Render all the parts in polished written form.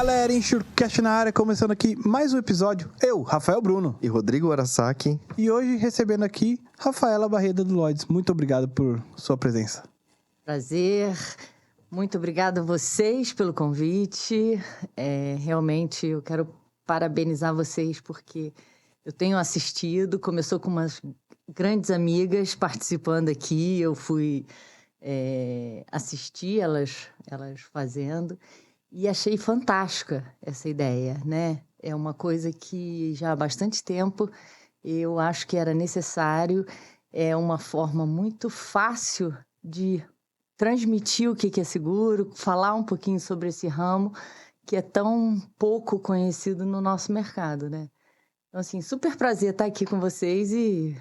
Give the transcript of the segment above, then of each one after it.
galera, InsurCast na área, começando aqui mais um episódio. Eu, Rafael Bruno. E Rodrigo Arasaki. E hoje recebendo aqui Rafaela Barreda do Lloyds. Muito obrigado por sua presença. Prazer. Muito obrigada a vocês pelo convite. Realmente eu quero parabenizar vocês porque eu tenho assistido. Começou com umas grandes amigas participando aqui. Eu fui assistir elas fazendo. E achei fantástica essa ideia, né? É uma coisa que já há bastante tempo eu acho que era necessário. É uma forma muito fácil de transmitir o que é seguro, falar um pouquinho sobre esse ramo que é tão pouco conhecido no nosso mercado, né? Então, assim, super prazer estar aqui com vocês e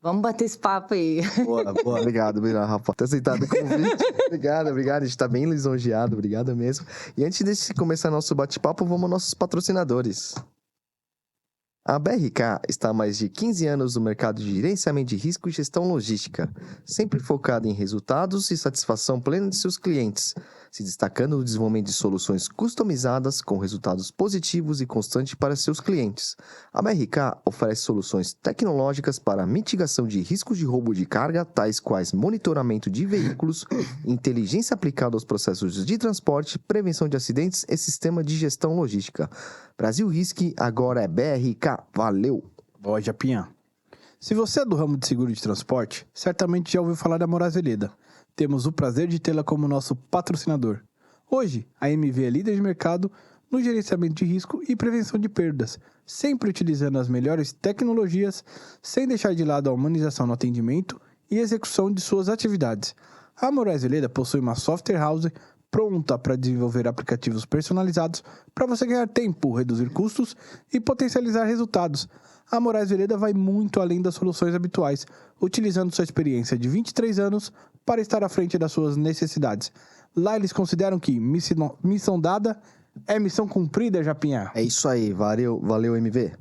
vamos bater esse papo aí. Boa. Obrigado, Rafa, por ter aceitado o convite. Obrigado. A gente tá bem lisonjeado, obrigado mesmo. E antes de começar nosso bate-papo, vamos aos nossos patrocinadores. A BRK está há mais de 15 anos no mercado de gerenciamento de risco e gestão logística, sempre focada em resultados e satisfação plena de seus clientes, se destacando no desenvolvimento de soluções customizadas com resultados positivos e constantes para seus clientes. A BRK oferece soluções tecnológicas para mitigação de riscos de roubo de carga, tais quais monitoramento de veículos, inteligência aplicada aos processos de transporte, prevenção de acidentes e sistema de gestão logística. Brasil Risk agora é BRK. Valeu! Boa, Japinha. Se você é do ramo de seguro de transporte, certamente já ouviu falar da Moraes Veleda. Temos o prazer de tê-la como nosso patrocinador. Hoje, a MV é líder de mercado no gerenciamento de risco e prevenção de perdas, sempre utilizando as melhores tecnologias, sem deixar de lado a humanização no atendimento e execução de suas atividades. A Moraes Veleda possui uma software house pronta para desenvolver aplicativos personalizados para você ganhar tempo, reduzir custos e potencializar resultados. A Moraes Veleda vai muito além das soluções habituais, utilizando sua experiência de 23 anos para estar à frente das suas necessidades. Lá eles consideram que missão dada é missão cumprida, Japinha. É isso aí, valeu MV.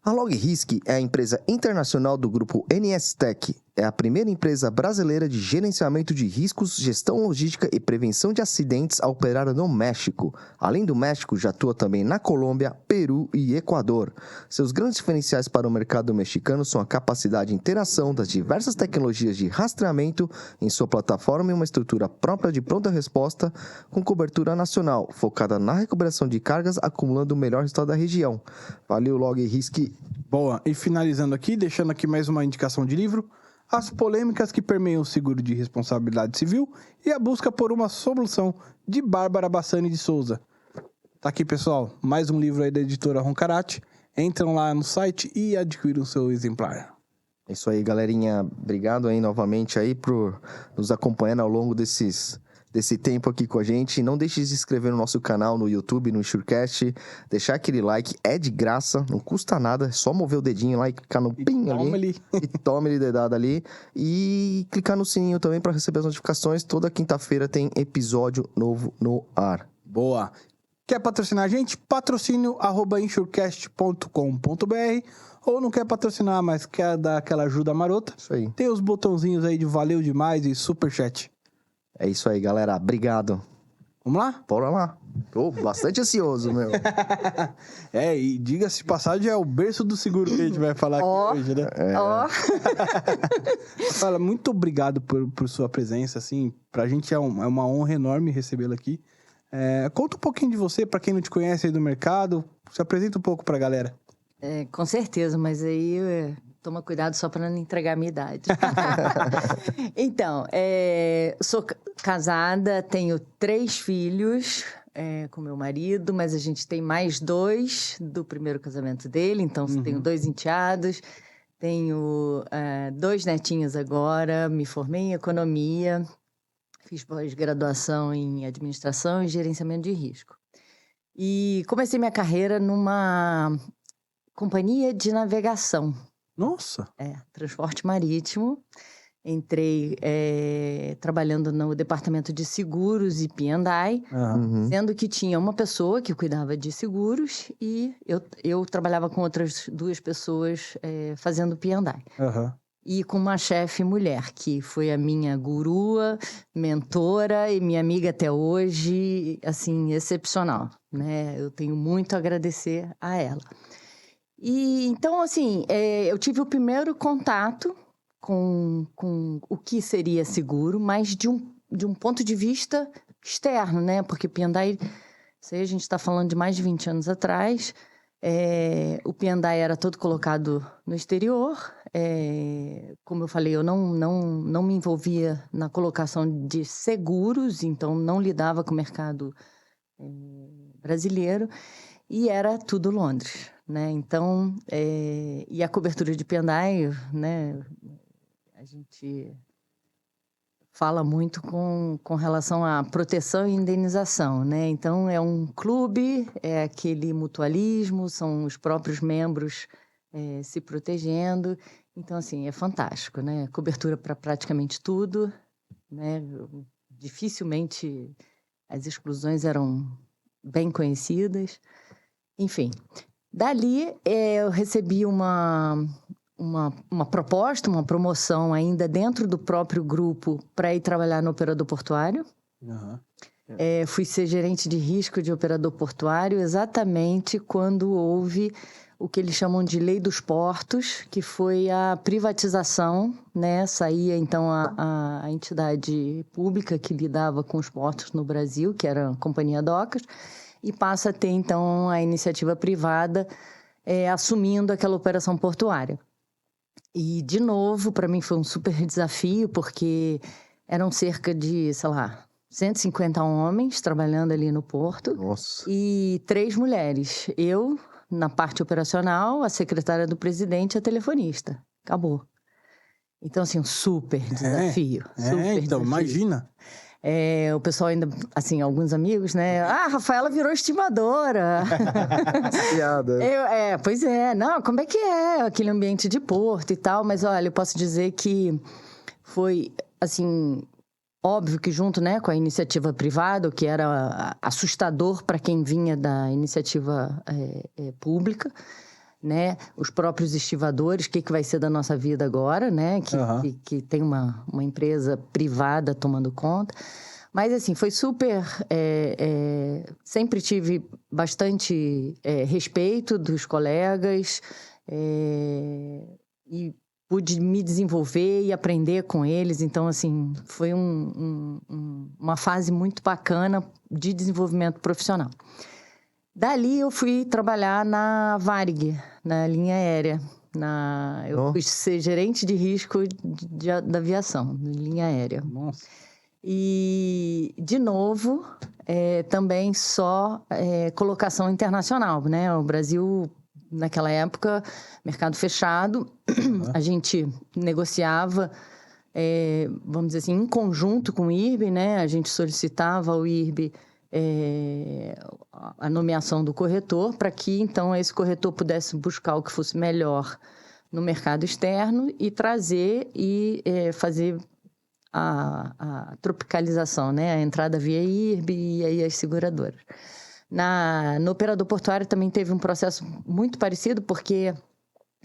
A LogRisk é a empresa internacional do grupo NS Tech. É a primeira empresa brasileira de gerenciamento de riscos, gestão logística e prevenção de acidentes a operar no México. Além do México, já atua também na Colômbia, Peru e Equador. Seus grandes diferenciais para o mercado mexicano são a capacidade de interação das diversas tecnologias de rastreamento em sua plataforma e uma estrutura própria de pronta resposta com cobertura nacional, focada na recuperação de cargas, acumulando o melhor resultado da região. Valeu, LogRisk. Boa, e finalizando aqui, deixando aqui mais uma indicação de livro: As polêmicas que permeiam o seguro de responsabilidade civil e a busca por uma solução, de Bárbara Bassani de Souza. Tá aqui, pessoal, mais um livro aí da editora Roncarate. Entram lá no site e adquiram o seu exemplar. É isso aí, galerinha. Obrigado aí novamente aí por nos acompanhar ao longo desse tempo aqui com a gente. Não deixe de se inscrever no nosso canal no YouTube, no InsurCast. Deixar aquele like, é de graça, não custa nada. É só mover o dedinho lá e clicar no pin ali. E tome ele dedado ali. E clicar no sininho também para receber as notificações. Toda quinta-feira tem episódio novo no ar. Boa. Quer patrocinar a gente? patrocínio@insurecast.com.br. Ou não quer patrocinar, mas quer dar aquela ajuda marota? Isso aí. Tem os botãozinhos aí de valeu demais e superchat. É isso aí, galera. Obrigado. Vamos lá? Bora lá. Tô bastante ansioso, meu. E diga-se de passagem, é o berço do seguro que a gente vai falar aqui hoje, né? Fala, muito obrigado por sua presença, assim. Pra gente é uma honra enorme recebê-la aqui. Conta um pouquinho de você, pra quem não te conhece aí do mercado. Se apresenta um pouco pra galera. Com certeza, mas aí toma cuidado só para não entregar a minha idade. Então, sou casada, tenho 3 filhos com meu marido, mas a gente tem mais 2 do primeiro casamento dele, então tenho 2 enteados, tenho 2 netinhos agora, me formei em economia, fiz pós-graduação em administração e gerenciamento de risco. E comecei minha carreira numa companhia de navegação. Nossa! Transporte marítimo. Entrei trabalhando no departamento de seguros e P&I, sendo que tinha uma pessoa que cuidava de seguros e eu trabalhava com outras 2 pessoas fazendo P&I. e com uma chefe mulher, que foi a minha gurua, mentora e minha amiga até hoje, assim, excepcional, né? Eu tenho muito a agradecer a ela. E então, assim, eu tive o primeiro contato com o que seria seguro, mas de um ponto de vista externo, né? Porque P&I, isso aí a gente está falando de mais de 20 anos atrás, o P&I era todo colocado no exterior. Como eu falei, eu não me envolvia na colocação de seguros, então não lidava com o mercado brasileiro, e era tudo Londres, né? Então, e a cobertura de P&I, né? A gente fala muito com relação à proteção e indenização, né? Então, é um clube, é aquele mutualismo, são os próprios membros se protegendo. Então, assim, é fantástico, né? Cobertura para praticamente tudo, né? Dificilmente as exclusões eram bem conhecidas. Enfim, dali eu recebi uma proposta, uma promoção ainda dentro do próprio grupo para ir trabalhar no operador portuário. Uhum. Fui ser gerente de risco de operador portuário exatamente quando houve o que eles chamam de Lei dos Portos, que foi a privatização, né? Saía, então, a entidade pública que lidava com os portos no Brasil, que era a Companhia Docas, e passa a ter, então, a iniciativa privada assumindo aquela operação portuária. E, de novo, para mim foi um super desafio, porque eram cerca de, 150 homens trabalhando ali no porto. Nossa. E 3 mulheres. Eu, na parte operacional, a secretária do presidente e a telefonista. Acabou. Então, assim, um super desafio. Super então, desafio. imagina. O pessoal ainda, assim, alguns amigos, né? Ah, a Rafaela virou estimadora. Piada. Pois é. Não, como é que é aquele ambiente de porto e tal? Mas, olha, eu posso dizer que foi, assim, óbvio que junto, né, com a iniciativa privada, o que era assustador para quem vinha da iniciativa pública, né? Os próprios estivadores, o que vai ser da nossa vida agora, né? Que tem uma empresa privada tomando conta. Mas, assim, foi super... sempre tive bastante respeito dos colegas e pude me desenvolver e aprender com eles. Então, assim, foi uma fase muito bacana de desenvolvimento profissional. Dali eu fui trabalhar na Varig, na linha aérea. Eu fui ser gerente de risco da aviação, na linha aérea. Nossa. E, de novo, também só colocação internacional, né? O Brasil, naquela época, mercado fechado, a gente negociava, vamos dizer assim, em conjunto com o IRB, né? A gente solicitava ao IRB a nomeação do corretor para que, então, esse corretor pudesse buscar o que fosse melhor no mercado externo e trazer e fazer a tropicalização, né? A entrada via IRB e aí as seguradoras. No operador portuário também teve um processo muito parecido, porque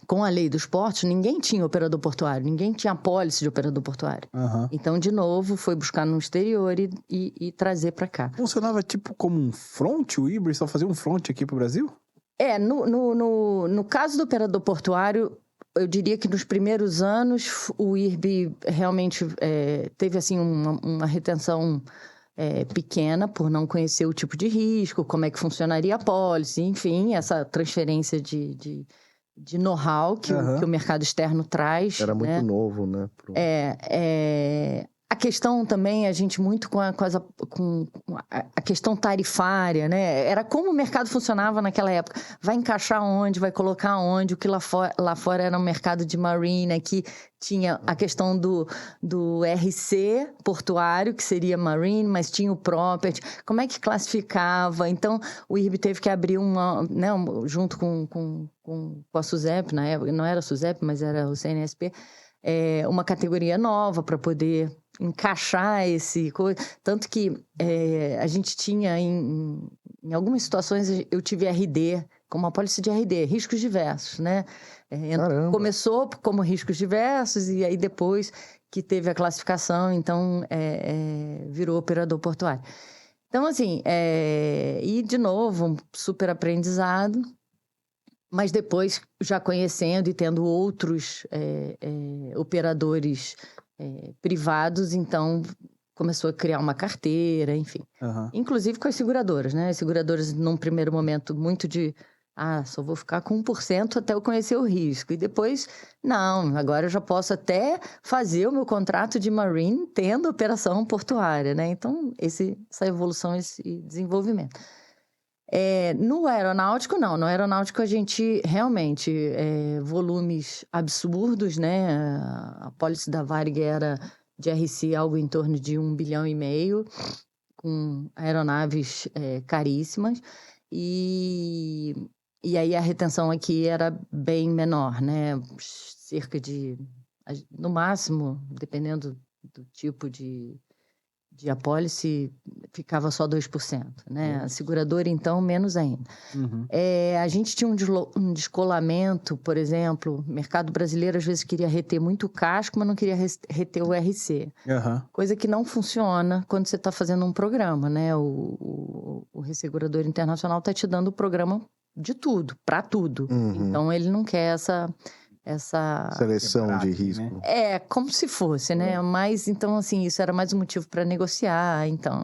com a lei dos portos, ninguém tinha operador portuário, ninguém tinha apólice de operador portuário. Uhum. Então, de novo, foi buscar no exterior e trazer para cá. Funcionava tipo como um front? O IRB só fazia um front aqui pro Brasil? No caso do operador portuário, eu diria que nos primeiros anos o IRB realmente teve assim uma retenção pequena por não conhecer o tipo de risco, como é que funcionaria a apólice, enfim, essa transferência de know-how que o mercado externo traz. Era muito novo, né? A questão também, a gente muito com a questão tarifária, né? Era como o mercado funcionava naquela época. Vai encaixar onde, vai colocar onde, o que lá fora era um mercado de marina, que tinha a questão do RC portuário, que seria marine, mas tinha o property. Como é que classificava? Então, o IRB teve que abrir junto com a SUSEP, na época, não era a SUSEP, mas era o CNSP, uma categoria nova para poder encaixar esse coisa. Tanto que a gente tinha, em algumas situações, eu tive RD como apólice de RD, riscos diversos, né? Caramba. Começou como riscos diversos e aí depois que teve a classificação, então virou operador portuário. Então, assim, e de novo, um super aprendizado, mas depois já conhecendo e tendo outros operadores privados, então começou a criar uma carteira, enfim. Aham. Inclusive com as seguradoras, né? As seguradoras, num primeiro momento, muito de... só vou ficar com 1% até eu conhecer o risco. E depois, não, agora eu já posso até fazer o meu contrato de marine tendo operação portuária, né? Então, essa evolução, esse desenvolvimento. No aeronáutico, não. No aeronáutico, a gente realmente... volumes absurdos, né? A apólice da Varig era de RC algo em torno de 1,5 bilhão, com aeronaves caríssimas. E aí a retenção aqui era bem menor, né? Cerca de, no máximo, dependendo do tipo de apólice, ficava só 2%, né? A seguradora, então, menos ainda. Uhum. A gente tinha um descolamento, por exemplo, o mercado brasileiro às vezes queria reter muito o casco, mas não queria reter o RC. Aham. Coisa que não funciona quando você está fazendo um programa, né? O ressegurador internacional está te dando o programa de tudo, para tudo. Uhum. Então, ele não quer essa Seleção de Quebrado, risco. né? como se fosse, né? Mas, então, assim, isso era mais um motivo para negociar, então,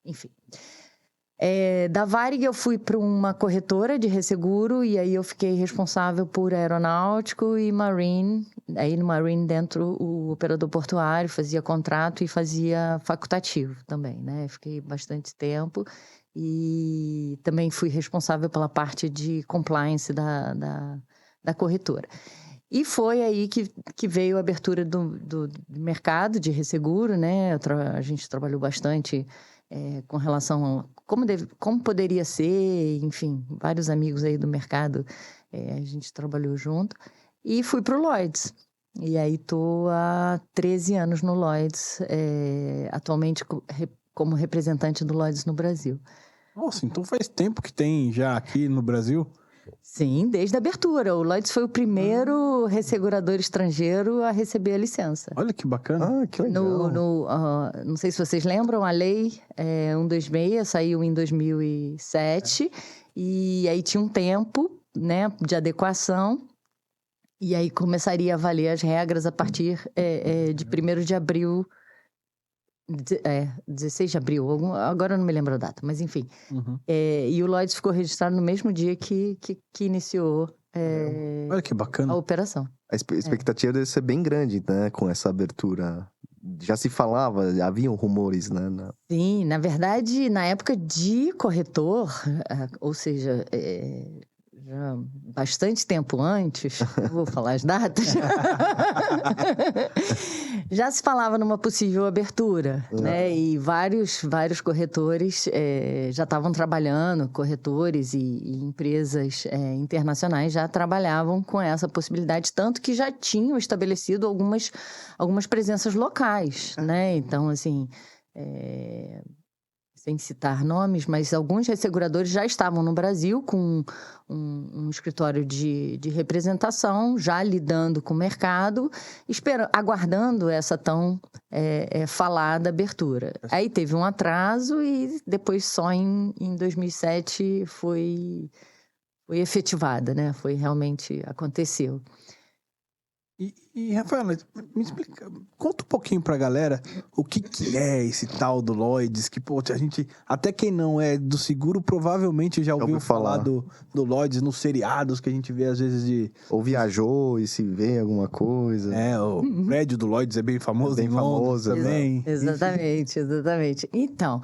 enfim. Da Varig eu fui para uma corretora de resseguro e aí eu fiquei responsável por aeronáutico e marine. Aí no marine dentro o operador portuário fazia contrato e fazia facultativo também, né? Fiquei bastante tempo e também fui responsável pela parte de compliance da corretora. E foi aí que veio a abertura do mercado de resseguro, né? A gente trabalhou bastante com relação a como poderia ser, enfim, vários amigos aí do mercado, a gente trabalhou junto. E fui para o Lloyds. E aí estou há 13 anos no Lloyds, atualmente como representante do Lloyds no Brasil. Nossa, então faz tempo que tem já aqui no Brasil? Sim, desde a abertura. O Lloyds foi o primeiro ressegurador estrangeiro a receber a licença. Olha que bacana. Ah, que legal. Não sei se vocês lembram, a lei 126 saiu em 2007 e aí tinha um tempo, né, de adequação e aí começaria a valer as regras a partir de 1º de abril, 16 de abril, agora eu não me lembro a data, mas enfim. Uhum. E o Lloyds ficou registrado no mesmo dia que iniciou Olha que a bacana. operação. A expectativa deve ser bem grande, né? Com essa abertura. Já se falava, haviam rumores, né? Sim, na verdade, na época de corretor, ou seja, já bastante tempo antes, vou falar as datas, já se falava numa possível abertura, né? E vários corretores já estavam trabalhando, corretores e empresas internacionais já trabalhavam com essa possibilidade, tanto que já tinham estabelecido algumas presenças locais, né? Então, assim... sem citar nomes, mas alguns resseguradores já estavam no Brasil com um escritório de representação, já lidando com o mercado, aguardando essa tão falada abertura. Aí teve um atraso e depois só em 2007 foi efetivada, né? Realmente aconteceu. E Rafaela, me explica, conta um pouquinho pra galera o que é esse tal do Lloyds, que, pô, a gente, até quem não é do seguro, provavelmente já ouviu falar do Lloyds nos seriados que a gente vê às vezes de... Ou viajou e se vê alguma coisa. O prédio do Lloyds é bem famoso, bem famoso também. Exatamente. Então,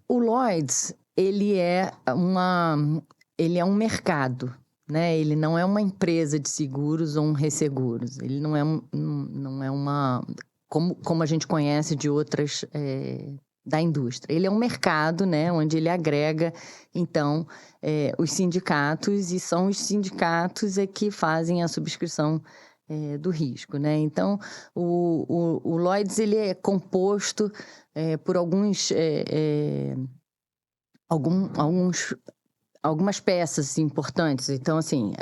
o Lloyds, ele é um mercado, né? Ele não é uma empresa de seguros ou um resseguros. Ele não é uma... Como a gente conhece de outras da indústria. Ele é um mercado, né? Onde ele agrega, então, os sindicatos, e são os sindicatos que fazem a subscrição do risco, né? Então, o Lloyds, ele é composto por alguns algumas peças importantes. Então, assim,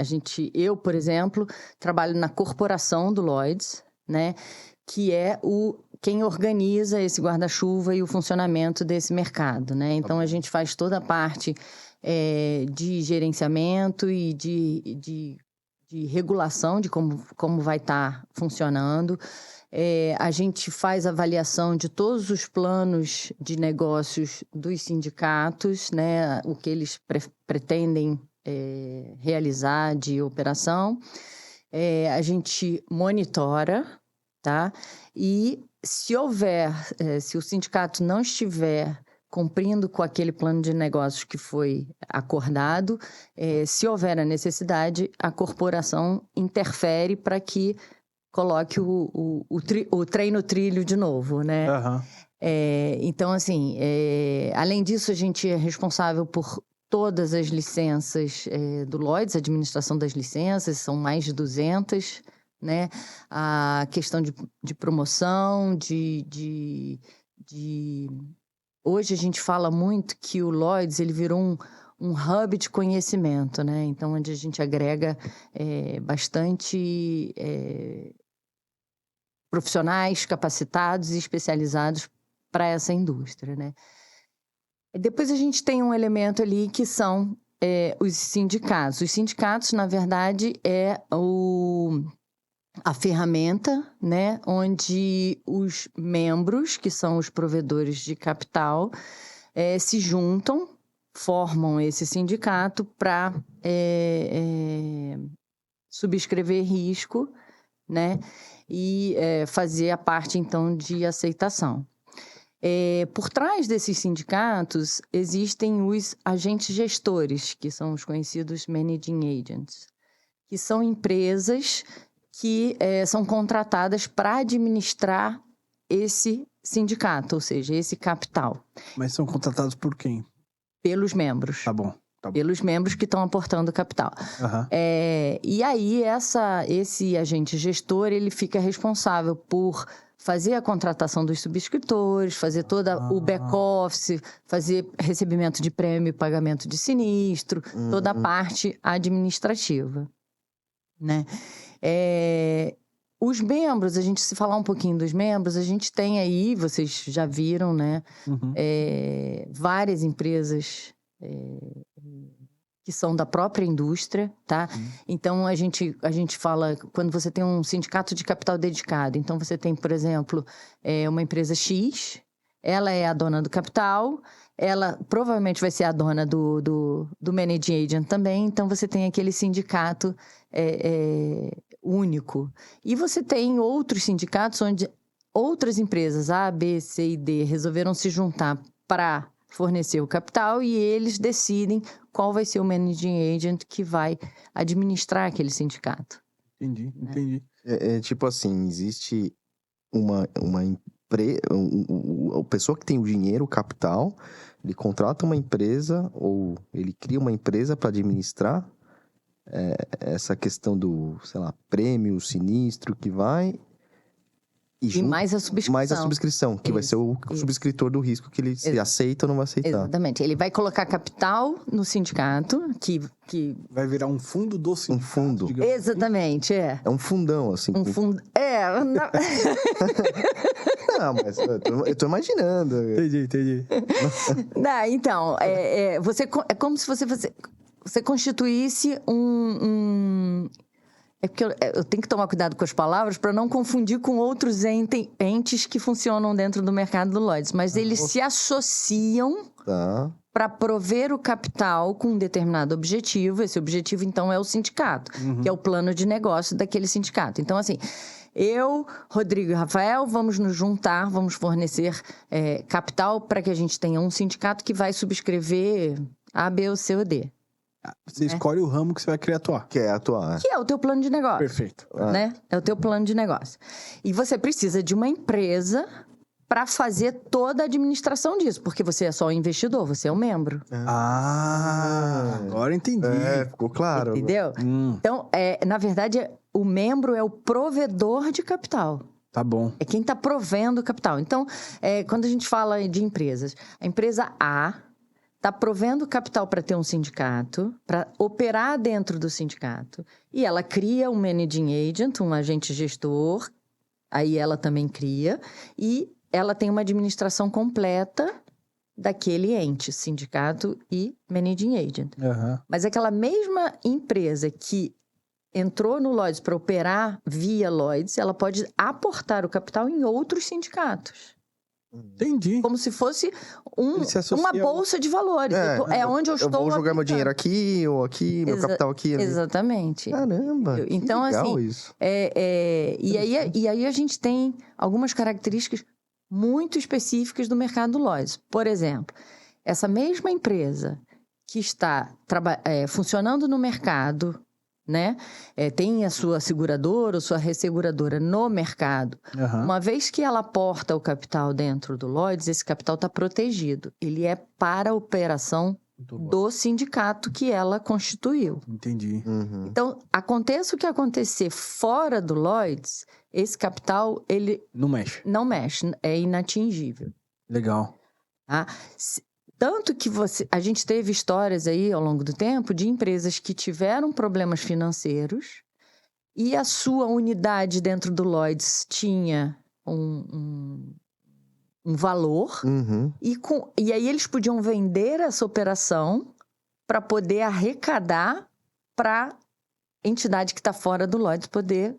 eu, por exemplo, trabalho na corporação do Lloyds, né? Que é quem organiza esse guarda-chuva e o funcionamento desse mercado, né? Então, a gente faz toda a parte de gerenciamento e de regulação de como vai estar funcionando. A gente faz avaliação de todos os planos de negócios dos sindicatos, né? O que eles pretendem realizar de operação. A gente monitora, tá? E se o sindicato não estiver cumprindo com aquele plano de negócios que foi acordado, se houver a necessidade, a corporação interfere para que coloque o trem no trilho de novo, né? Aham. Então, assim, além disso, a gente é responsável por todas as licenças do Lloyds, a administração das licenças, são mais de 200, né? A questão de promoção, Hoje a gente fala muito que o Lloyds ele virou um hub de conhecimento, né? Então, onde a gente agrega bastante profissionais capacitados e especializados para essa indústria, né? Depois a gente tem um elemento ali que são os sindicatos. Os sindicatos, na verdade, a ferramenta, né, onde os membros, que são os provedores de capital, se juntam, formam esse sindicato para subscrever risco, né, e fazer a parte, então, de aceitação. Por trás desses sindicatos, existem os agentes gestores, que são os conhecidos managing agents, que são empresas que são contratadas para administrar esse sindicato, ou seja, esse capital. Mas são contratados por quem? Pelos membros. Tá bom. Pelos membros que estão aportando capital. Uhum. E aí, esse agente gestor, ele fica responsável por fazer a contratação dos subscritores, fazer todo o back-office, fazer recebimento de prêmio, pagamento de sinistro, toda a parte administrativa, né? Os membros, se falar um pouquinho dos membros, a gente tem aí, vocês já viram, né? Uhum. Várias empresas que são da própria indústria, tá? Então, a gente fala, quando você tem um sindicato de capital dedicado, então você tem, por exemplo, uma empresa X, ela é a dona do capital, ela provavelmente vai ser a dona do managing agent também, então você tem aquele sindicato único. E você tem outros sindicatos onde outras empresas, A, B, C e D, resolveram se juntar para fornecer o capital e eles decidem qual vai ser o managing agent que vai administrar aquele sindicato. Entendi. Tipo assim, existe uma empresa, a pessoa que tem o dinheiro, o capital, ele contrata uma empresa ou ele cria uma empresa para administrar essa questão do, sei lá, prêmio, sinistro que vai... E mais a subscrição. Mais a subscrição, que vai ser o subscritor do risco que ele se aceita ou não vai aceitar. Exatamente. Ele vai colocar capital no sindicato, que... Vai virar um fundo do sindicato. Um fundo. Exatamente, É um fundão, assim. Um fundo... Não, mas eu tô imaginando. Entendi. Não, então, é como se você constituísse É porque eu tenho que tomar cuidado com as palavras para não confundir com outros entes que funcionam dentro do mercado do Lloyds. Mas eles se associam para prover o capital com um determinado objetivo. Esse objetivo, então, é o sindicato, que é o plano de negócio daquele sindicato. Então, assim, eu, Rodrigo e Rafael, vamos nos juntar, vamos fornecer capital para que a gente tenha um sindicato que vai subscrever A, B, ou C ou D. Você escolhe o ramo que você vai querer atuar. Que é atuar. Que é o teu plano de negócio. Perfeito. Né? É o teu plano de negócio. E você precisa de uma empresa para fazer toda a administração disso. Porque você é só o investidor, você é o membro. Agora entendi. Ficou claro. Entendeu? Então, na verdade, o membro é o provedor de capital. Tá bom. É quem está provendo o capital. Então, quando a gente fala de empresas, a empresa A... está provendo capital para ter um sindicato, para operar dentro do sindicato, e ela cria um managing agent, um agente gestor, aí ela também cria, e ela tem uma administração completa daquele ente, sindicato e managing agent. Aham. Mas aquela mesma empresa que entrou no Lloyds para operar via Lloyds, ela pode aportar o capital em outros sindicatos. Entendi. Como se fosse Ele se associa uma bolsa de valores. É onde eu estou Eu vou jogar meu aplicando. dinheiro aqui ou aqui, meu capital aqui. Ali. Exatamente. Caramba, que Então, legal assim, isso. E aí a gente tem algumas características muito específicas do mercado Lloyds. Por exemplo, essa mesma empresa que está funcionando no mercado, né? Tem a sua seguradora ou sua resseguradora no mercado. Aham. Uma vez que ela aporta o capital dentro do Lloyds, esse capital está protegido. Ele é para a operação do sindicato que ela constituiu. Entendi. Uhum. Então, aconteça o que acontecer fora do Lloyds, esse capital, ele Não mexe. não mexe, é inatingível. Legal. Tá? Tanto que a gente teve histórias aí ao longo do tempo de empresas que tiveram problemas financeiros e a sua unidade dentro do Lloyds tinha um valor Uhum. e aí eles podiam vender essa operação para poder arrecadar para entidade que está fora do Lloyds poder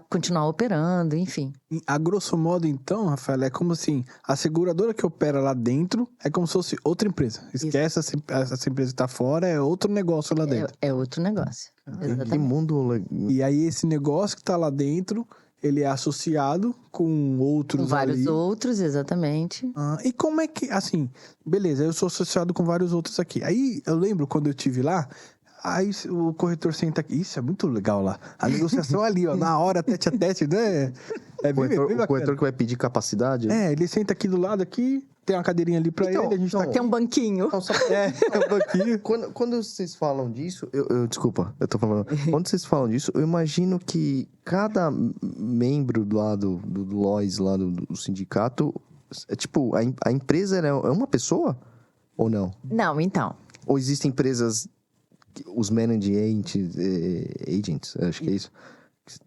continuar operando, enfim. A grosso modo, então, Rafael, é como assim, a seguradora que opera lá dentro é como se fosse outra empresa. Esquece essa empresa que tá fora, é outro negócio lá dentro. É outro negócio. Que Exatamente. mundo legal. E aí esse negócio que tá lá dentro, ele é associado com outros Com vários ali. outros, exatamente. E como é que, assim, beleza, eu sou associado com vários outros aqui. Aí eu lembro quando eu estive lá, aí o corretor senta aqui. Isso é muito legal lá. A negociação ali, ó, na hora, tete a tete, né? É bem O bacana. corretor que vai pedir capacidade? Ele senta aqui do lado aqui, tem uma cadeirinha ali pra Então, ele, a gente tá aqui. Tem um banquinho. Não, só É um banquinho. Quando vocês falam disso, desculpa, eu tô falando. Quando vocês falam disso, eu imagino que cada membro lá do Lloyds, lá do sindicato, é tipo, a empresa é uma pessoa? Ou não? Não, então. Ou existem empresas, os managing agents, acho que é isso.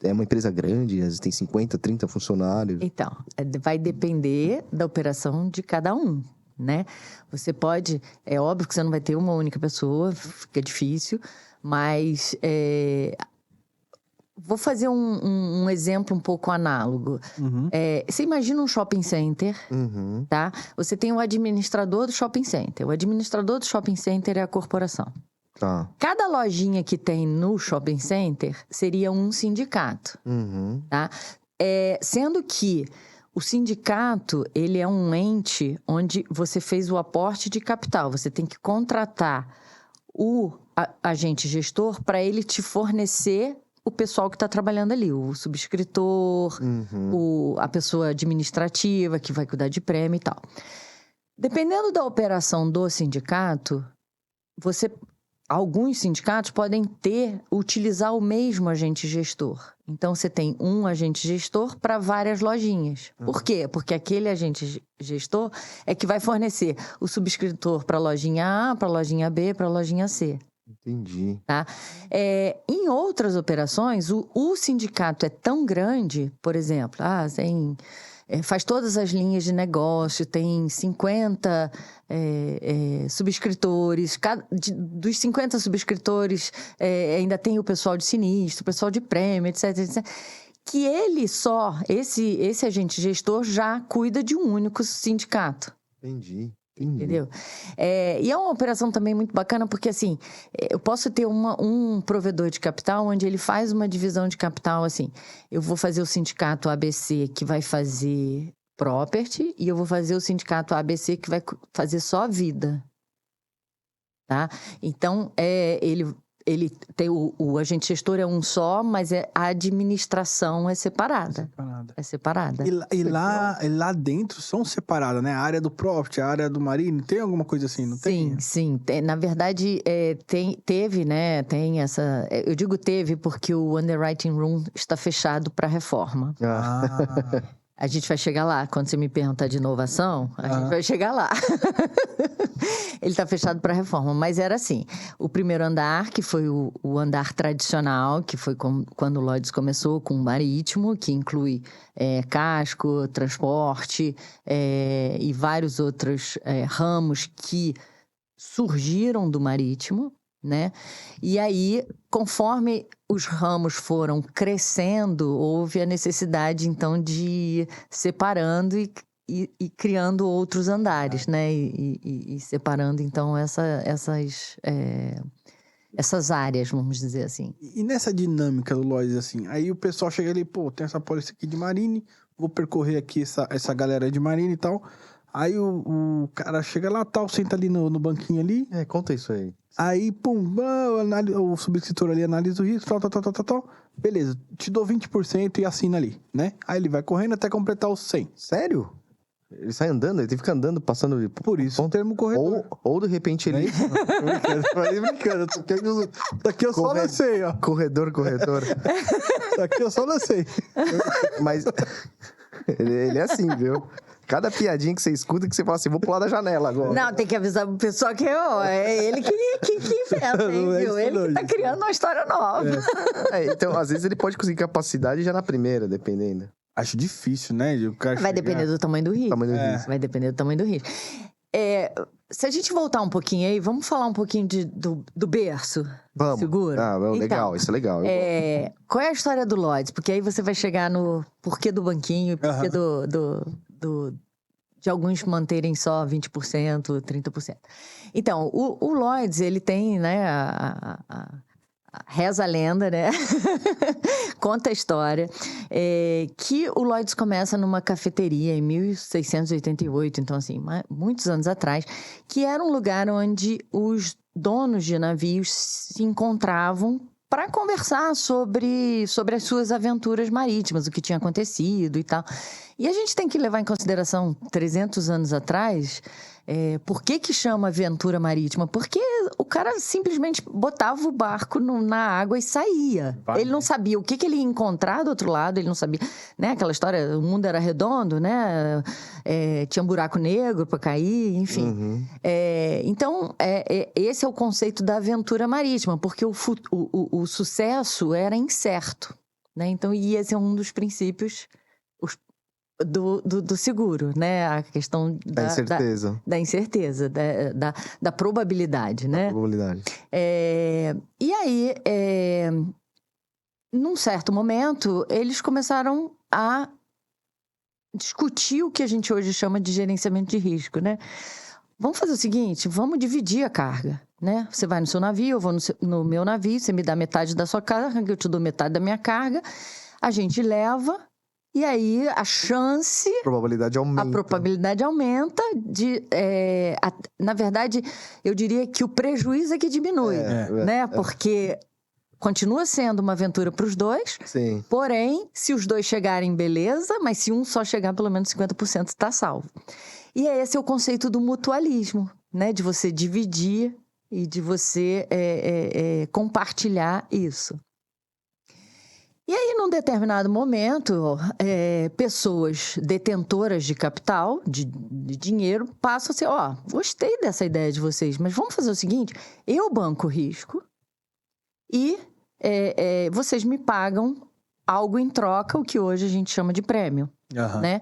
É uma empresa grande, às vezes tem 50, 30 funcionários. Então, vai depender da operação de cada um, né? Você pode... É óbvio que você não vai ter uma única pessoa, fica difícil, mas... Vou fazer um exemplo um pouco análogo. Uhum. Você imagina um shopping center, Uhum. tá? Você tem o administrador do shopping center. O administrador do shopping center é a corporação. Tá. Cada lojinha que tem no shopping center seria um sindicato, Uhum. tá? Sendo que o sindicato, ele é um ente onde você fez o aporte de capital. Você tem que contratar o agente gestor para ele te fornecer o pessoal que está trabalhando ali, o subscritor, a pessoa administrativa que vai cuidar de prêmio e tal. Dependendo da operação do sindicato, alguns sindicatos podem utilizar o mesmo agente gestor. Então, você tem um agente gestor para várias lojinhas. Por quê? Porque aquele agente gestor é que vai fornecer o subscritor para a lojinha A, para a lojinha B, para a lojinha C. Entendi. Tá? Em outras operações, o sindicato é tão grande, por exemplo, faz todas as linhas de negócio, tem 50 subscritores, dos 50 subscritores ainda tem o pessoal de sinistro, o pessoal de prêmio, etc, etc. Que esse agente gestor já cuida de um único sindicato. Entendi. Entendeu? E é uma operação também muito bacana, porque assim, eu posso ter um provedor de capital onde ele faz uma divisão de capital assim. Eu vou fazer o sindicato ABC que vai fazer property e eu vou fazer o sindicato ABC que vai fazer só vida. Tá? Então, ele tem o agente gestor é um só, mas a administração é separada. É separada. E lá dentro são separadas, né? A área do property, a área do marine, tem alguma coisa assim, não tem? Sim. Na verdade, teve, né? Tem essa... Eu digo teve porque o underwriting room está fechado para reforma. A gente vai chegar lá. Quando você me perguntar de inovação, a gente vai chegar lá. Ele está fechado para reforma, mas era assim. O primeiro andar, que foi o andar tradicional, que foi quando o Lloyds começou com o marítimo, que inclui casco, transporte e vários outros ramos que surgiram do marítimo, né? E aí, conforme os ramos foram crescendo, houve a necessidade, então, de ir separando e criando outros andares, né? E separando, então, essas áreas, vamos dizer assim. E nessa dinâmica do Lloyds, assim, aí o pessoal chega ali, pô, tem essa polícia aqui de Marine, vou percorrer aqui essa galera de Marine e tal. Aí o cara chega lá, tal, senta ali no banquinho ali. Conta isso aí. Aí, pum, o subscritor ali analisa o risco, tal. Beleza, te dou 20% e assina ali, né? Aí ele vai correndo até completar os 100. Sério? Ele sai andando, ele fica andando, passando... Por isso, o termo corredor. Ou de repente ele... Brincando. Daqui eu só lancei, ó. Corredor. Daqui eu só lancei. Mas ele é assim, viu? Cada piadinha que você escuta, que você fala assim, vou pular da janela agora. Não, tem que avisar pro pessoal que é ele que inventa, hein, viu? Ele que tá criando uma história nova. Então, às vezes ele pode conseguir capacidade já na primeira, dependendo. Acho difícil, né? O cara Vai depender do tamanho do risco. Vai depender do tamanho do risco. Se a gente voltar um pouquinho aí, vamos falar um pouquinho do berço. Vamos. Seguro? Legal, então, isso é legal. Qual é a história do Lloyds? Porque aí você vai chegar no porquê do banquinho, porquê de alguns manterem só 20%, 30%. Então, o Lloyds, ele tem, né, reza a lenda, né? Conta a história, que o Lloyds começa numa cafeteria em 1688, então assim, muitos anos atrás, que era um lugar onde os donos de navios se encontravam para conversar sobre as suas aventuras marítimas, o que tinha acontecido e tal. E a gente tem que levar em consideração, 300 anos atrás, por que chama aventura marítima? Porque o cara simplesmente botava o barco na água e saía. Ele não sabia o que ele ia encontrar do outro lado, ele não sabia, né? Aquela história, o mundo era redondo, né? Tinha um buraco negro para cair, enfim. Uhum. Então, esse é o conceito da aventura marítima, porque o sucesso era incerto, né? Então, e esse é um dos princípios do seguro, né? A questão da incerteza. Da incerteza, da probabilidade, né? Probabilidade. E aí, num certo momento, eles começaram a discutir o que a gente hoje chama de gerenciamento de risco, né? Vamos fazer o seguinte, vamos dividir a carga, né? Você vai no seu navio, eu vou no meu navio, você me dá metade da sua carga, eu te dou metade da minha carga, a gente leva... E aí, a chance... A probabilidade aumenta na verdade, eu diria que o prejuízo é que diminui, né? Porque continua sendo uma aventura para os dois. Sim. Porém, se os dois chegarem, beleza. Mas se um só chegar, pelo menos 50% está salvo. E esse é o conceito do mutualismo, né? De você dividir e de você compartilhar isso. E aí, num determinado momento, pessoas detentoras de capital, de dinheiro, passam a ser, gostei dessa ideia de vocês, mas vamos fazer o seguinte, eu banco o risco e vocês me pagam algo em troca, o que hoje a gente chama de prêmio, né?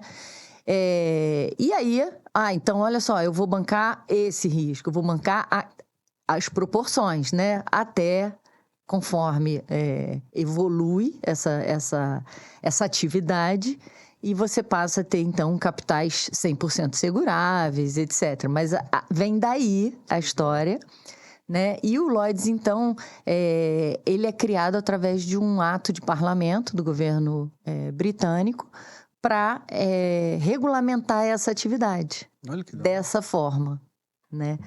E aí, então, olha só, eu vou bancar esse risco, eu vou bancar as proporções, né? Até... Conforme evolui essa atividade e você passa a ter, então, capitais 100% seguráveis, etc. Mas vem daí a história, né? E o Lloyds, então, ele é criado através de um ato de parlamento do governo britânico para regulamentar essa atividade dessa forma, né?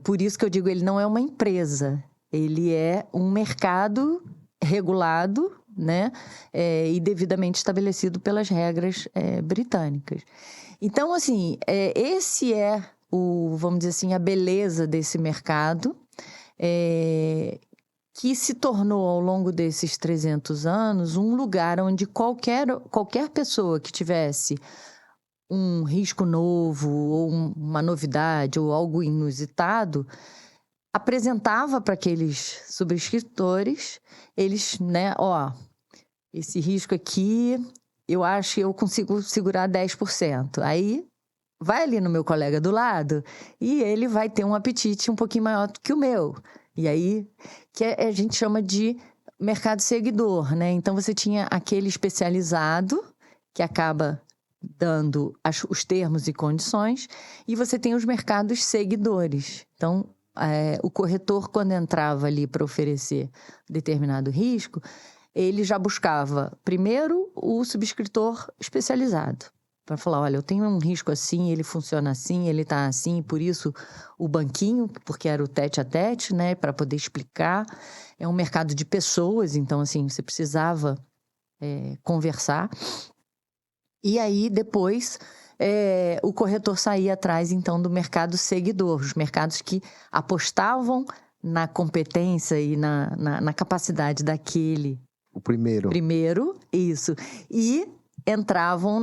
Por isso que eu digo, ele não é uma empresa. Ele é um mercado regulado, né? E devidamente estabelecido pelas regras britânicas. Então, assim, esse vamos dizer assim, a beleza desse mercado, que se tornou, ao longo desses 300 anos, um lugar onde qualquer pessoa que tivesse um risco novo, ou uma novidade, ou algo inusitado, apresentava para aqueles subscritores, eles, né, esse risco aqui, eu acho que eu consigo segurar 10%. Aí, vai ali no meu colega do lado e ele vai ter um apetite um pouquinho maior do que o meu. E aí, que a gente chama de mercado seguidor, né? Então, você tinha aquele especializado, que acaba dando os termos e condições, e você tem os mercados seguidores. Então, o corretor, quando entrava ali para oferecer determinado risco, ele já buscava, primeiro, o subscritor especializado. Para falar, olha, eu tenho um risco assim, ele funciona assim, ele está assim, por isso o banquinho, porque era o tete-a-tete, né, para poder explicar. É um mercado de pessoas, então, assim, você precisava conversar. E aí, depois, o corretor saía atrás, então, do mercado seguidor, os mercados que apostavam na competência e na capacidade daquele. O primeiro. Primeiro, isso. E entravam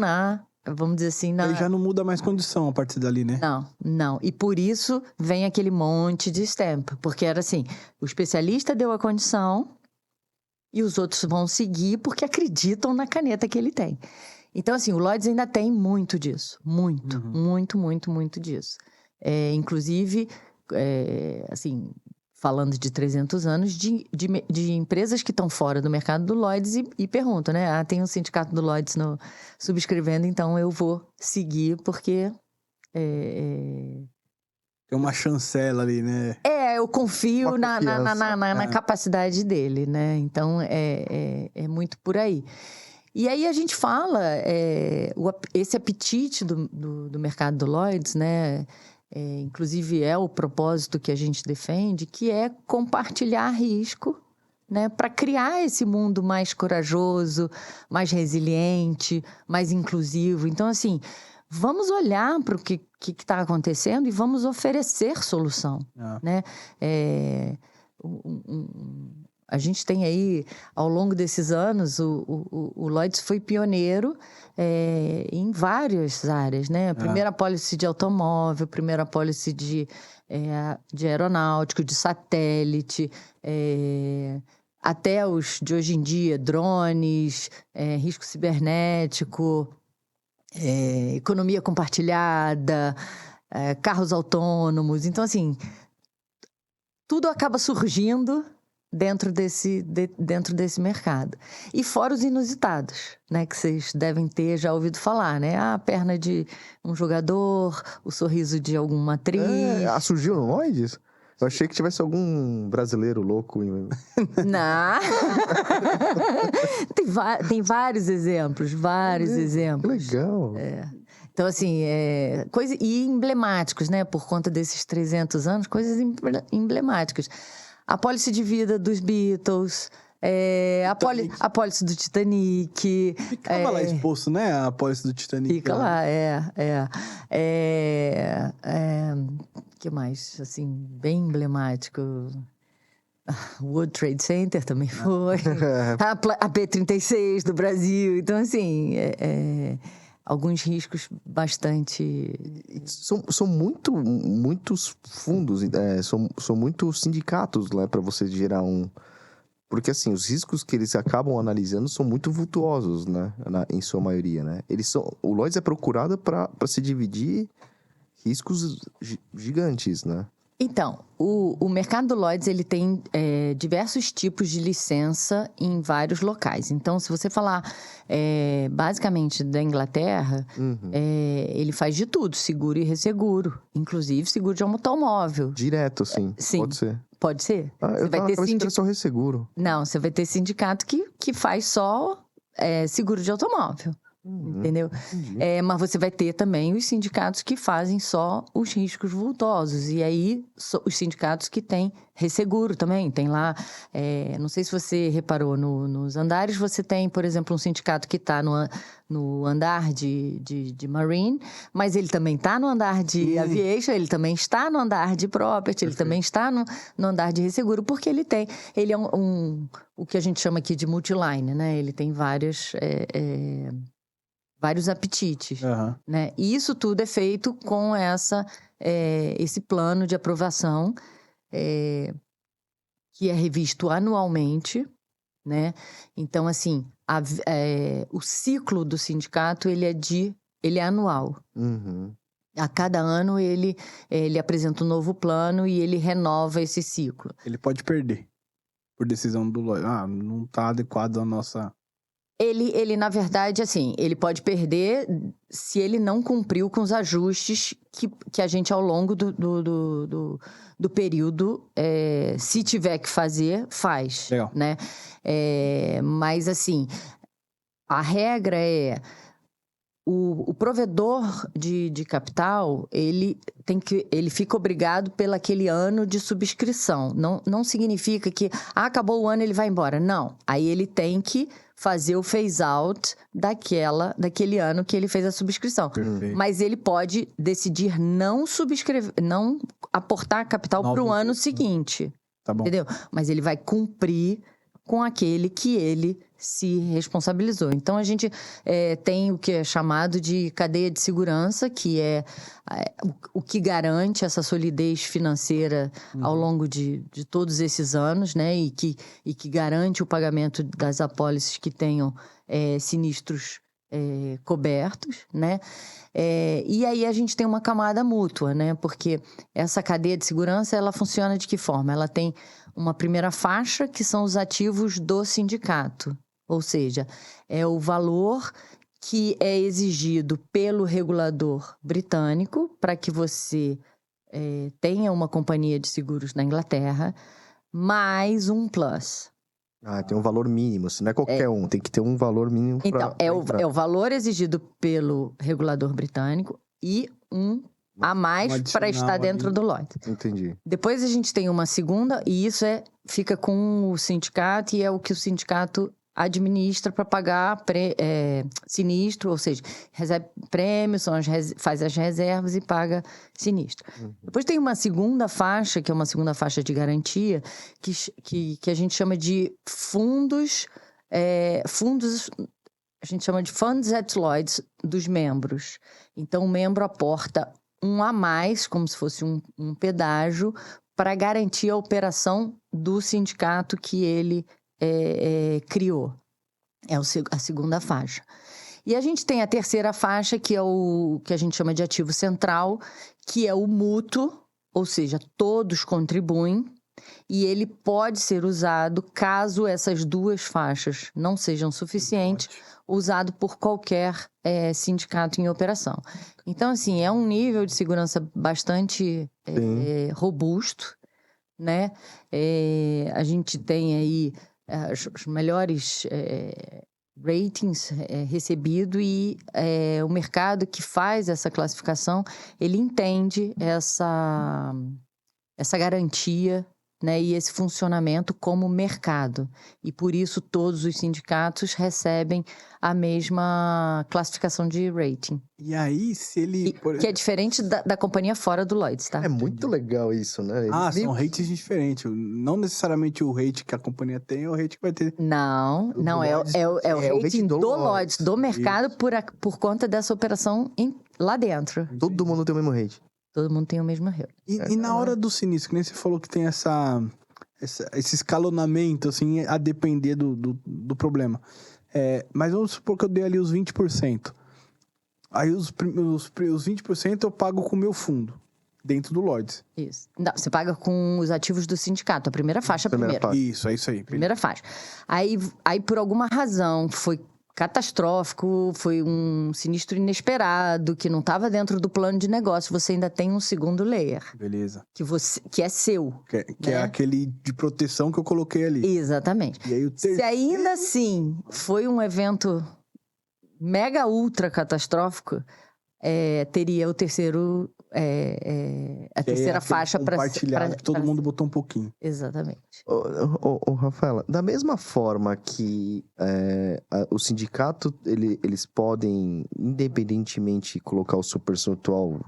vamos dizer assim, Aí já não muda mais condição a partir dali, né? Não. E por isso vem aquele monte de stamp. Porque era assim, o especialista deu a condição e os outros vão seguir porque acreditam na caneta que ele tem. Então, assim, o Lloyds ainda tem muito disso. Muito, muito disso. Inclusive, assim, falando de 300 anos, de empresas que estão fora do mercado do Lloyds e perguntam, né? Tem um sindicato do Lloyds subscrevendo, então eu vou seguir porque... Tem uma chancela ali, né? Eu confio na capacidade dele, né? Então, é muito por aí. E aí a gente fala, esse apetite do mercado do Lloyds, né? Inclusive é o propósito que a gente defende, que é compartilhar risco, né, para criar esse mundo mais corajoso, mais resiliente, mais inclusivo. Então, assim, vamos olhar para o que está acontecendo e vamos oferecer solução, né? A gente tem aí, ao longo desses anos, o Lloyds foi pioneiro em várias áreas, né? Primeira apólice de automóvel, primeira apólice de aeronáutico, de satélite, até os de hoje em dia, drones, risco cibernético, economia compartilhada, carros autônomos. Então, assim, tudo acaba surgindo dentro desse mercado. E fora os inusitados, né? Que vocês devem ter já ouvido falar, né? A perna de um jogador, o sorriso de alguma atriz. Surgiu no Lloyds? Eu achei que tivesse algum brasileiro louco. Não. Tem vários exemplos, exemplos. Legal. Então, assim, coisas emblemáticos, né? Por conta desses 300 anos, coisas emblemáticas. A apólice de vida dos Beatles, a apólice do Titanic. Ficava lá exposto, né? A apólice do Titanic. Fica lá, que mais, assim, bem emblemático? O World Trade Center também foi. A P-36 do Brasil. Então, assim, alguns riscos bastante... São muitos fundos, são muitos sindicatos lá para você gerar um... Porque, assim, os riscos que eles acabam analisando são muito vultuosos, né? Em sua maioria, né? O Lloyds é procurado para se dividir riscos gigantes, né? Então, o mercado do Lloyds, ele tem diversos tipos de licença em vários locais. Então, se você falar basicamente da Inglaterra, ele faz de tudo, seguro e resseguro. Inclusive, seguro de automóvel. Direto, sim. Pode ser. Pode ser. Eu tava pensando que era só resseguro. Não, você vai ter sindicato que faz só seguro de automóvel. Entendeu? Mas você vai ter também os sindicatos que fazem só os riscos vultosos. E aí, os sindicatos que têm resseguro também. Tem lá, não sei se você reparou, nos andares você tem, por exemplo, um sindicato que está no andar de Marine, mas ele também está no andar de Aviation, ele também está no andar de Property, ele também está no andar de resseguro, porque ele é o que a gente chama aqui de multiline, né? Ele tem vários apetites, né? E isso tudo é feito com esse plano de aprovação que é revisto anualmente, né? Então, assim, o ciclo do sindicato, ele é anual. A cada ano, ele apresenta um novo plano e ele renova esse ciclo. Ele pode perder por decisão do Lloyd. Não está adequado à nossa... Ele, na verdade, assim, ele pode perder se ele não cumpriu com os ajustes que a gente, ao longo do período, se tiver que fazer, faz. Legal. Né? Mas, assim, a regra é... O provedor de capital, ele fica obrigado pelo aquele ano de subscrição. Não significa que, acabou o ano, ele vai embora. Não. Aí ele tem que fazer o phase-out daquele ano que ele fez a subscrição. Perfeito. Mas ele pode decidir não aportar capital para o ano seguinte. Tá bom. Entendeu? Mas ele vai cumprir com aquele que ele se responsabilizou. Então, a gente tem o que é chamado de cadeia de segurança, que é o que garante essa solidez financeira ao longo de todos esses anos, né? E que garante o pagamento das apólices que tenham sinistros cobertos, né? E aí a gente tem uma camada mútua, né? Porque essa cadeia de segurança, ela funciona de que forma? Ela tem uma primeira faixa, que são os ativos do sindicato. Ou seja, é o valor que é exigido pelo regulador britânico para que você tenha uma companhia de seguros na Inglaterra, mais um plus. Tem um valor mínimo, se não é qualquer um, tem que ter um valor mínimo para... Então, é o valor exigido pelo regulador britânico e um a mais para estar dentro do Lloyd's. Entendi. Depois a gente tem uma segunda, e isso fica com o sindicato, e é o que o sindicato administra para pagar sinistro, ou seja, recebe prêmios, faz as reservas e paga sinistro. Depois tem uma segunda faixa, que é uma segunda faixa de garantia, que a gente chama de fundos, a gente chama de Funds at Lloyd's dos membros. Então, o membro aporta um a mais, como se fosse um pedágio, para garantir a operação do sindicato que ele criou. É a segunda faixa. E a gente tem a terceira faixa, que é o que a gente chama de ativo central, que é o mútuo, ou seja, todos contribuem, e ele pode ser usado, caso essas duas faixas não sejam suficientes, usado por qualquer sindicato em operação. Então, assim, é um nível de segurança bastante robusto, né? A gente tem aí os melhores ratings recebidos e o mercado que faz essa classificação, ele entende essa garantia, né, e esse funcionamento como mercado. E por isso todos os sindicatos recebem a mesma classificação de rating. E aí, se ele... Que é diferente da companhia fora do Lloyd's, tá? É muito legal isso, né? São rates diferentes. Não necessariamente o rate que a companhia tem é o rate que vai ter. Não, é o rating do Lloyd's, do mercado, por conta dessa operação lá dentro. Todo mundo tem o mesmo rate. Todo mundo tem o mesmo rate. E na hora do sinistro, que nem você falou que tem esse escalonamento, assim, a depender do problema. Mas vamos supor que eu dei ali os 20%. Aí os 20% eu pago com o meu fundo, dentro do Lloyd's. Isso. Não, você paga com os ativos do sindicato, a primeira faixa primeiro. Isso, é isso aí. Primeira faixa. Aí, por alguma razão, foi catastrófico, foi um sinistro inesperado, que não estava dentro do plano de negócio, você ainda tem um segundo layer. Beleza. Que é seu. Que é aquele de proteção que eu coloquei ali. Exatamente. E aí Se ainda assim foi um evento mega ultra catastrófico, teria o terceiro... a terceira faixa para... Compartilhado, que todo mundo botou um pouquinho. Exatamente. Ô, Rafaela, da mesma forma que o sindicato, eles podem, independentemente, colocar o seu percentual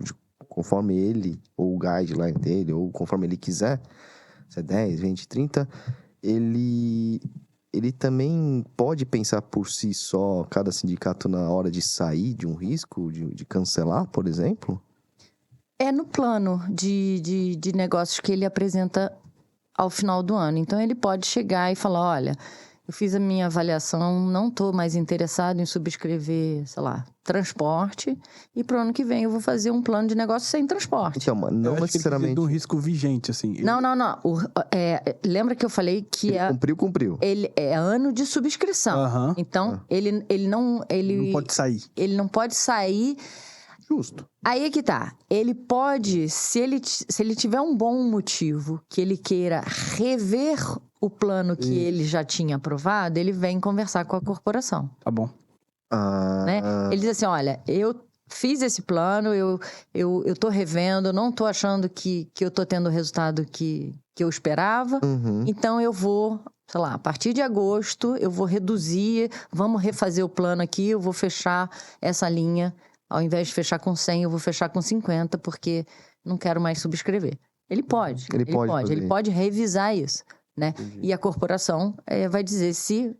conforme ele, ou o guideline dele, ou conforme ele quiser, se é 10, 20, 30, ele também pode pensar por si só, cada sindicato, na hora de sair de um risco, de cancelar, por exemplo? É no plano de negócios que ele apresenta ao final do ano. Então, ele pode chegar e falar, olha, eu fiz a minha avaliação, não estou mais interessado em subscrever, sei lá, transporte, e pro ano que vem eu vou fazer um plano de negócio sem transporte. Então, não necessariamente... de um risco vigente, assim. Não. Lembra que eu falei que Cumpriu. Ele é ano de subscrição. Aham. Então, ele não... Ele não pode sair. Ele não pode sair... Justo. Aí é que tá. Ele pode, se ele tiver um bom motivo que ele queira rever o plano que ele já tinha aprovado, ele vem conversar com a corporação. Tá bom. Né? Ele diz assim, olha, eu fiz esse plano, eu tô revendo, não tô achando que eu tô tendo o resultado que eu esperava, então eu vou, sei lá, a partir de agosto, eu vou reduzir, vamos refazer o plano aqui, eu vou fechar essa linha. Ao invés de fechar com 100, eu vou fechar com 50, porque não quero mais subscrever. Ele pode. Ele pode revisar isso, né? E a corporação vai dizer se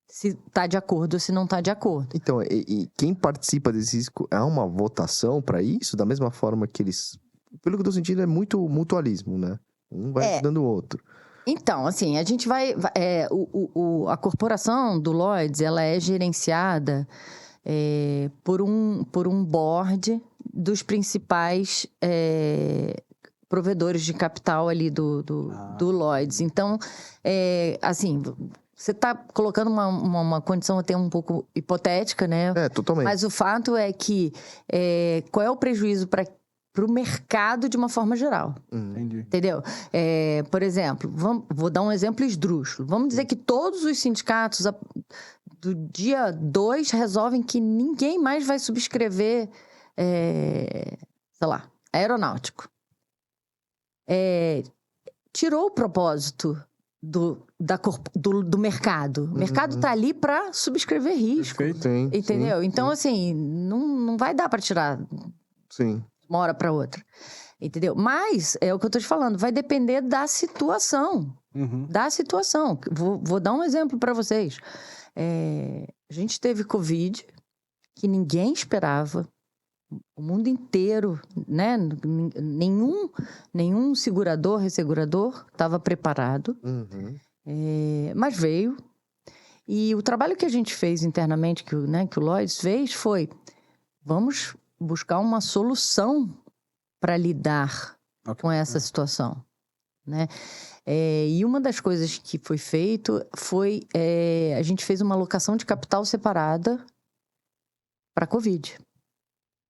está de acordo ou se não está de acordo. Então, e quem participa desse risco, há uma votação para isso? Da mesma forma que eles... Pelo que eu tô sentindo, é muito mutualismo, né? Um vai ajudando o outro. Então, assim, a gente vai... a corporação do Lloyds, ela é gerenciada... por um board dos principais provedores de capital ali do Lloyds. Então, assim, você está colocando uma condição até um pouco hipotética, né? Totalmente. Mas o fato é que qual é o prejuízo para o mercado de uma forma geral? Entendi. Entendeu? Por exemplo, vou dar um exemplo esdrúxulo. Vamos dizer que todos os sindicatos... do dia 2, resolvem que ninguém mais vai subscrever, sei lá, aeronáutico. Tirou o propósito do mercado. O mercado está ali para subscrever risco. Perfeito. Sim, entendeu? sim, Então, assim, não vai dar para tirar sim. uma hora para outra. Entendeu? Mas, é o que eu estou te falando, vai depender da situação. Da situação. Vou dar um exemplo para vocês. A gente teve Covid, que ninguém esperava, o mundo inteiro, né? Nenhum segurador, ressegurador estava preparado, mas veio. E o trabalho que a gente fez internamente, que o Lloyds fez, foi: vamos buscar uma solução para lidar com essa situação, né? E uma das coisas que foi feito foi... a gente fez uma alocação de capital separada para a Covid.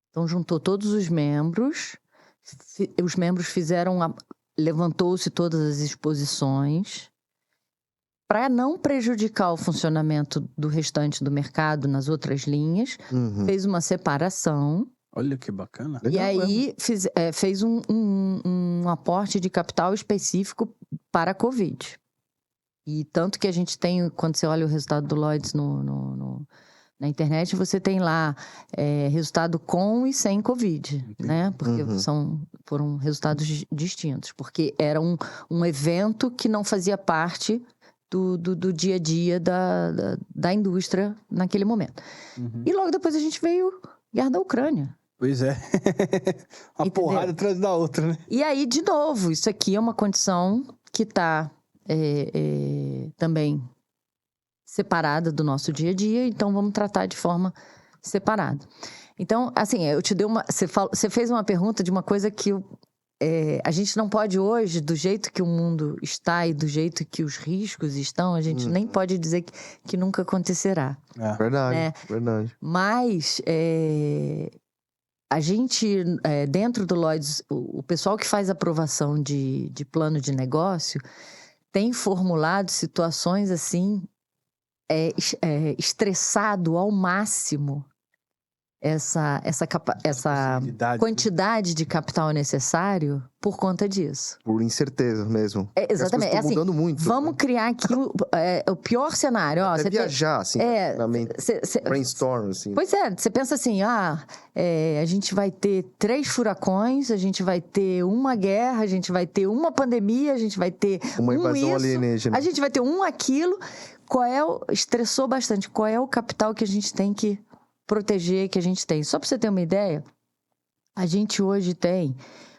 Então, juntou todos os membros levantou-se todas as exposições para não prejudicar o funcionamento do restante do mercado nas outras linhas. Fez uma separação. Olha que bacana. E aí fez um aporte de capital específico para a Covid. E tanto que a gente tem, quando você olha o resultado do Lloyds na internet, você tem lá resultado com e sem Covid, né? Porque foram resultados distintos. Porque era um evento que não fazia parte do dia a dia da indústria naquele momento. E logo depois a gente veio guerra da Ucrânia. Pois é. Uma porrada atrás da outra, né? E aí, de novo, isso aqui é uma condição que está também separada do nosso dia a dia, então vamos tratar de forma separada. Então, assim, eu te dei você fez uma pergunta de uma coisa que a gente não pode hoje, do jeito que o mundo está e do jeito que os riscos estão, a gente nem pode dizer que nunca acontecerá. Verdade, né? verdade. Mas... a gente, dentro do Lloyds, o pessoal que faz aprovação de plano de negócio tem formulado situações, assim, estressado ao máximo essa quantidade de capital necessário por conta disso. Por incerteza mesmo. Exatamente. As coisas estão mudando muito. Vamos criar aqui o pior cenário. Ó, você viajar, assim, brainstorm, assim. Pois é, você pensa assim, a gente vai ter 3 furacões, a gente vai ter uma guerra, a gente vai ter uma pandemia, a gente vai ter uma invasão alienígena. A gente vai ter aquilo. Estressou bastante. Qual é o capital que a gente tem que proteger, que a gente tem? Só para você ter uma ideia, a gente hoje tem,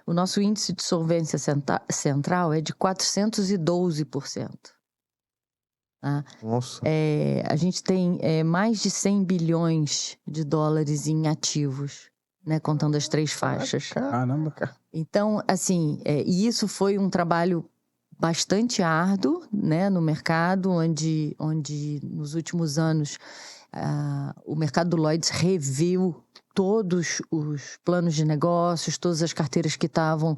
o nosso índice de solvência central é de 412%. Tá? Nossa. A gente tem mais de 100 bilhões de dólares em ativos, né, contando as 3 faixas. Caramba, cara. Então, assim, e isso foi um trabalho bastante árduo, né, no mercado, onde nos últimos anos o mercado do Lloyds reviu todos os planos de negócios, todas as carteiras que estavam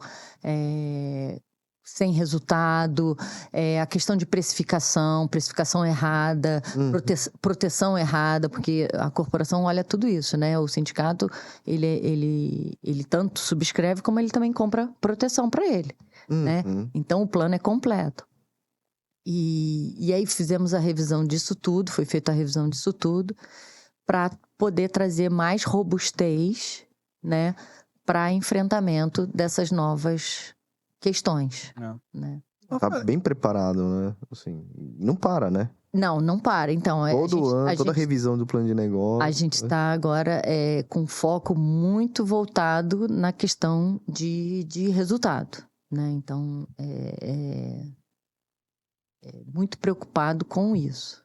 sem resultado, a questão de precificação errada, proteção errada, porque a corporação olha tudo isso, né? O sindicato, ele tanto subscreve como ele também compra proteção para ele, né? Então, o plano é completo. E aí fizemos a revisão disso tudo, foi feita a revisão disso tudo, para poder trazer mais robustez, né, para enfrentamento dessas novas questões. Né? Tá bem preparado, né? Assim, não para, né? Não para. Então, toda a revisão do plano de negócio. A gente está agora com foco muito voltado na questão de resultado, né? Então, muito preocupado com isso.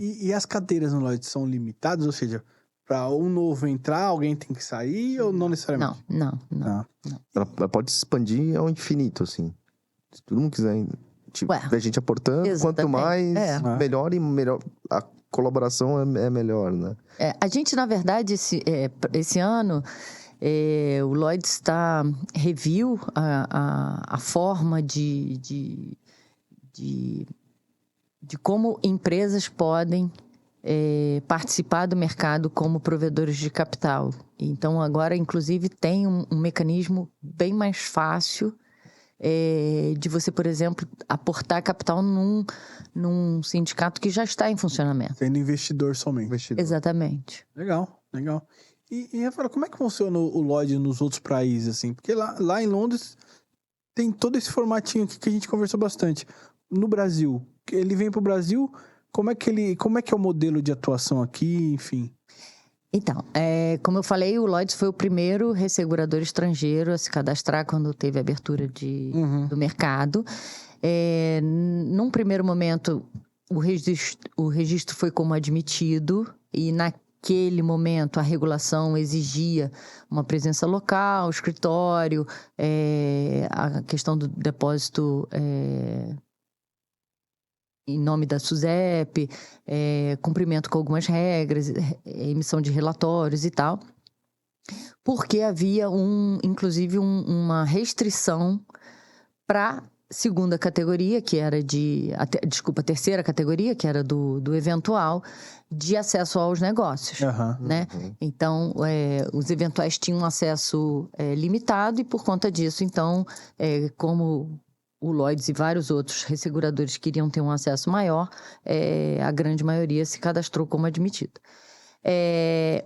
E as cadeiras no Lloyds são limitadas? Ou seja, para um novo entrar, alguém tem que sair ou não necessariamente? Não. Ela pode se expandir ao infinito, assim. Se todo mundo quiser, a gente aportando, quanto mais, melhor e melhor. A colaboração é melhor, né? A gente, na verdade, esse ano, o Lloyds reviu a forma de como empresas podem participar do mercado como provedores de capital. Então, agora, inclusive, tem um mecanismo bem mais fácil de você, por exemplo, aportar capital num sindicato que já está em funcionamento. Sendo investidor somente. Exatamente. Legal. E Rafaela, como é que funciona o Lloyds nos outros países, assim? Porque lá em Londres tem todo esse formatinho aqui que a gente conversou bastante. No Brasil, ele vem para o Brasil, como é que é o modelo de atuação aqui, enfim? Então, como eu falei, o Lloyds foi o primeiro ressegurador estrangeiro a se cadastrar quando teve a abertura do mercado. Num primeiro momento, o registro foi como admitido e naquele momento a regulação exigia uma presença local, escritório, a questão do depósito em nome da SUSEP, cumprimento com algumas regras, emissão de relatórios e tal, porque havia inclusive uma restrição para segunda categoria, que era terceira categoria, que era do eventual, de acesso aos negócios, né? Então, os eventuais tinham acesso limitado e por conta disso, então, como o Lloyds e vários outros resseguradores queriam ter um acesso maior, a grande maioria se cadastrou como admitido.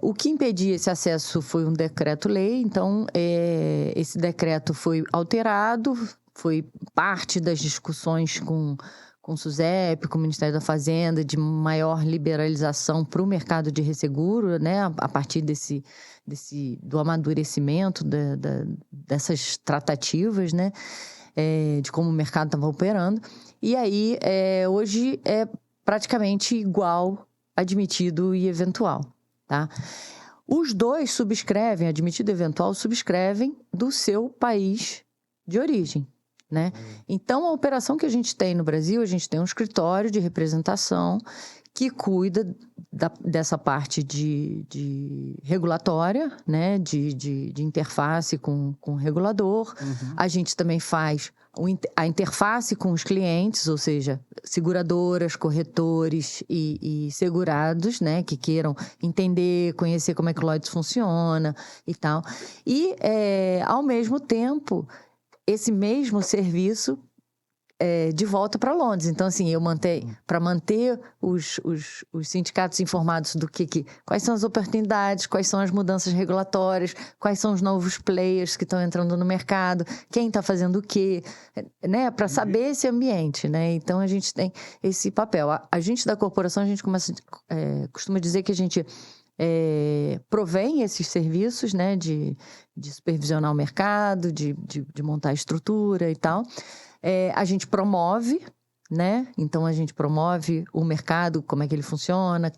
O que impedia esse acesso foi um decreto-lei, então esse decreto foi alterado, foi parte das discussões com o SUSEP, com o Ministério da Fazenda, de maior liberalização para o mercado de resseguro, né, a partir do amadurecimento dessas tratativas, né, de como o mercado estava operando. E aí, hoje é praticamente igual admitido e eventual, tá? Os dois subscrevem, admitido e eventual, subscrevem do seu país de origem, né? Então, a operação que a gente tem no Brasil, a gente tem um escritório de representação que cuida dessa parte de regulatória, né? De interface com o regulador. A gente também faz a interface com os clientes, ou seja, seguradoras, corretores e segurados, né? Que queiram entender, conhecer como é que o Lloyds funciona e tal. E, ao mesmo tempo, esse mesmo serviço de volta para Londres. Então, assim, para manter os sindicatos informados do quais são as oportunidades, quais são as mudanças regulatórias, quais são os novos players que estão entrando no mercado, quem está fazendo o quê, né? Para saber esse ambiente, né? Então, a gente tem esse papel. A gente da corporação, a gente costuma dizer que a gente provém esses serviços, né? De supervisionar o mercado, de montar a estrutura e tal. A gente promove, né? Então, a gente promove o mercado, como é que ele funciona,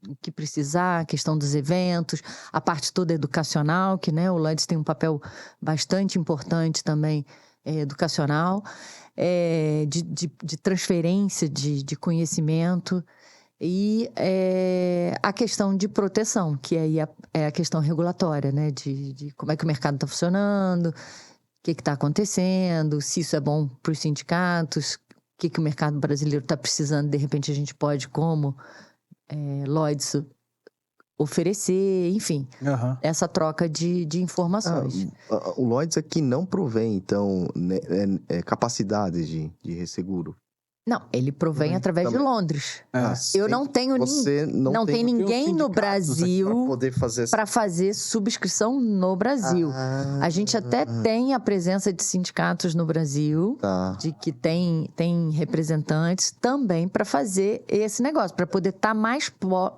o que precisar, a questão dos eventos, a parte toda educacional, que, né, o Lloyds tem um papel bastante importante também educacional, de transferência de conhecimento e a questão de proteção, que aí é a questão regulatória, né? De como é que o mercado está funcionando, o que está acontecendo, se isso é bom para os sindicatos, o que o mercado brasileiro está precisando, de repente a gente pode, como Lloyds, oferecer, enfim, essa troca de informações. O Lloyds aqui não provém, então, capacidades de resseguro. Não, ele provém através de Londres. Eu não tenho não tem ninguém no Brasil para fazer subscrição no Brasil. A gente até tem a presença de sindicatos no Brasil, de que tem representantes também para fazer esse negócio, para poder estar mais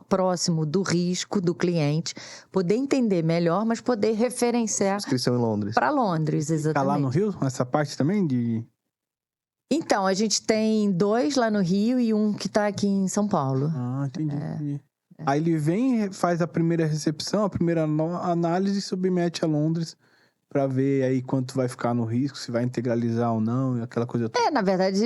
próximo do risco do cliente, poder entender melhor, mas poder referenciar subscrição em Londres. Para Londres, exatamente. Está lá no Rio, essa parte também de... Então, a gente tem 2 lá no Rio e um que está aqui em São Paulo. Entendi. Aí ele vem, faz a primeira recepção, a primeira análise e submete a Londres para ver aí quanto vai ficar no risco, se vai integralizar ou não, aquela coisa toda. Na verdade,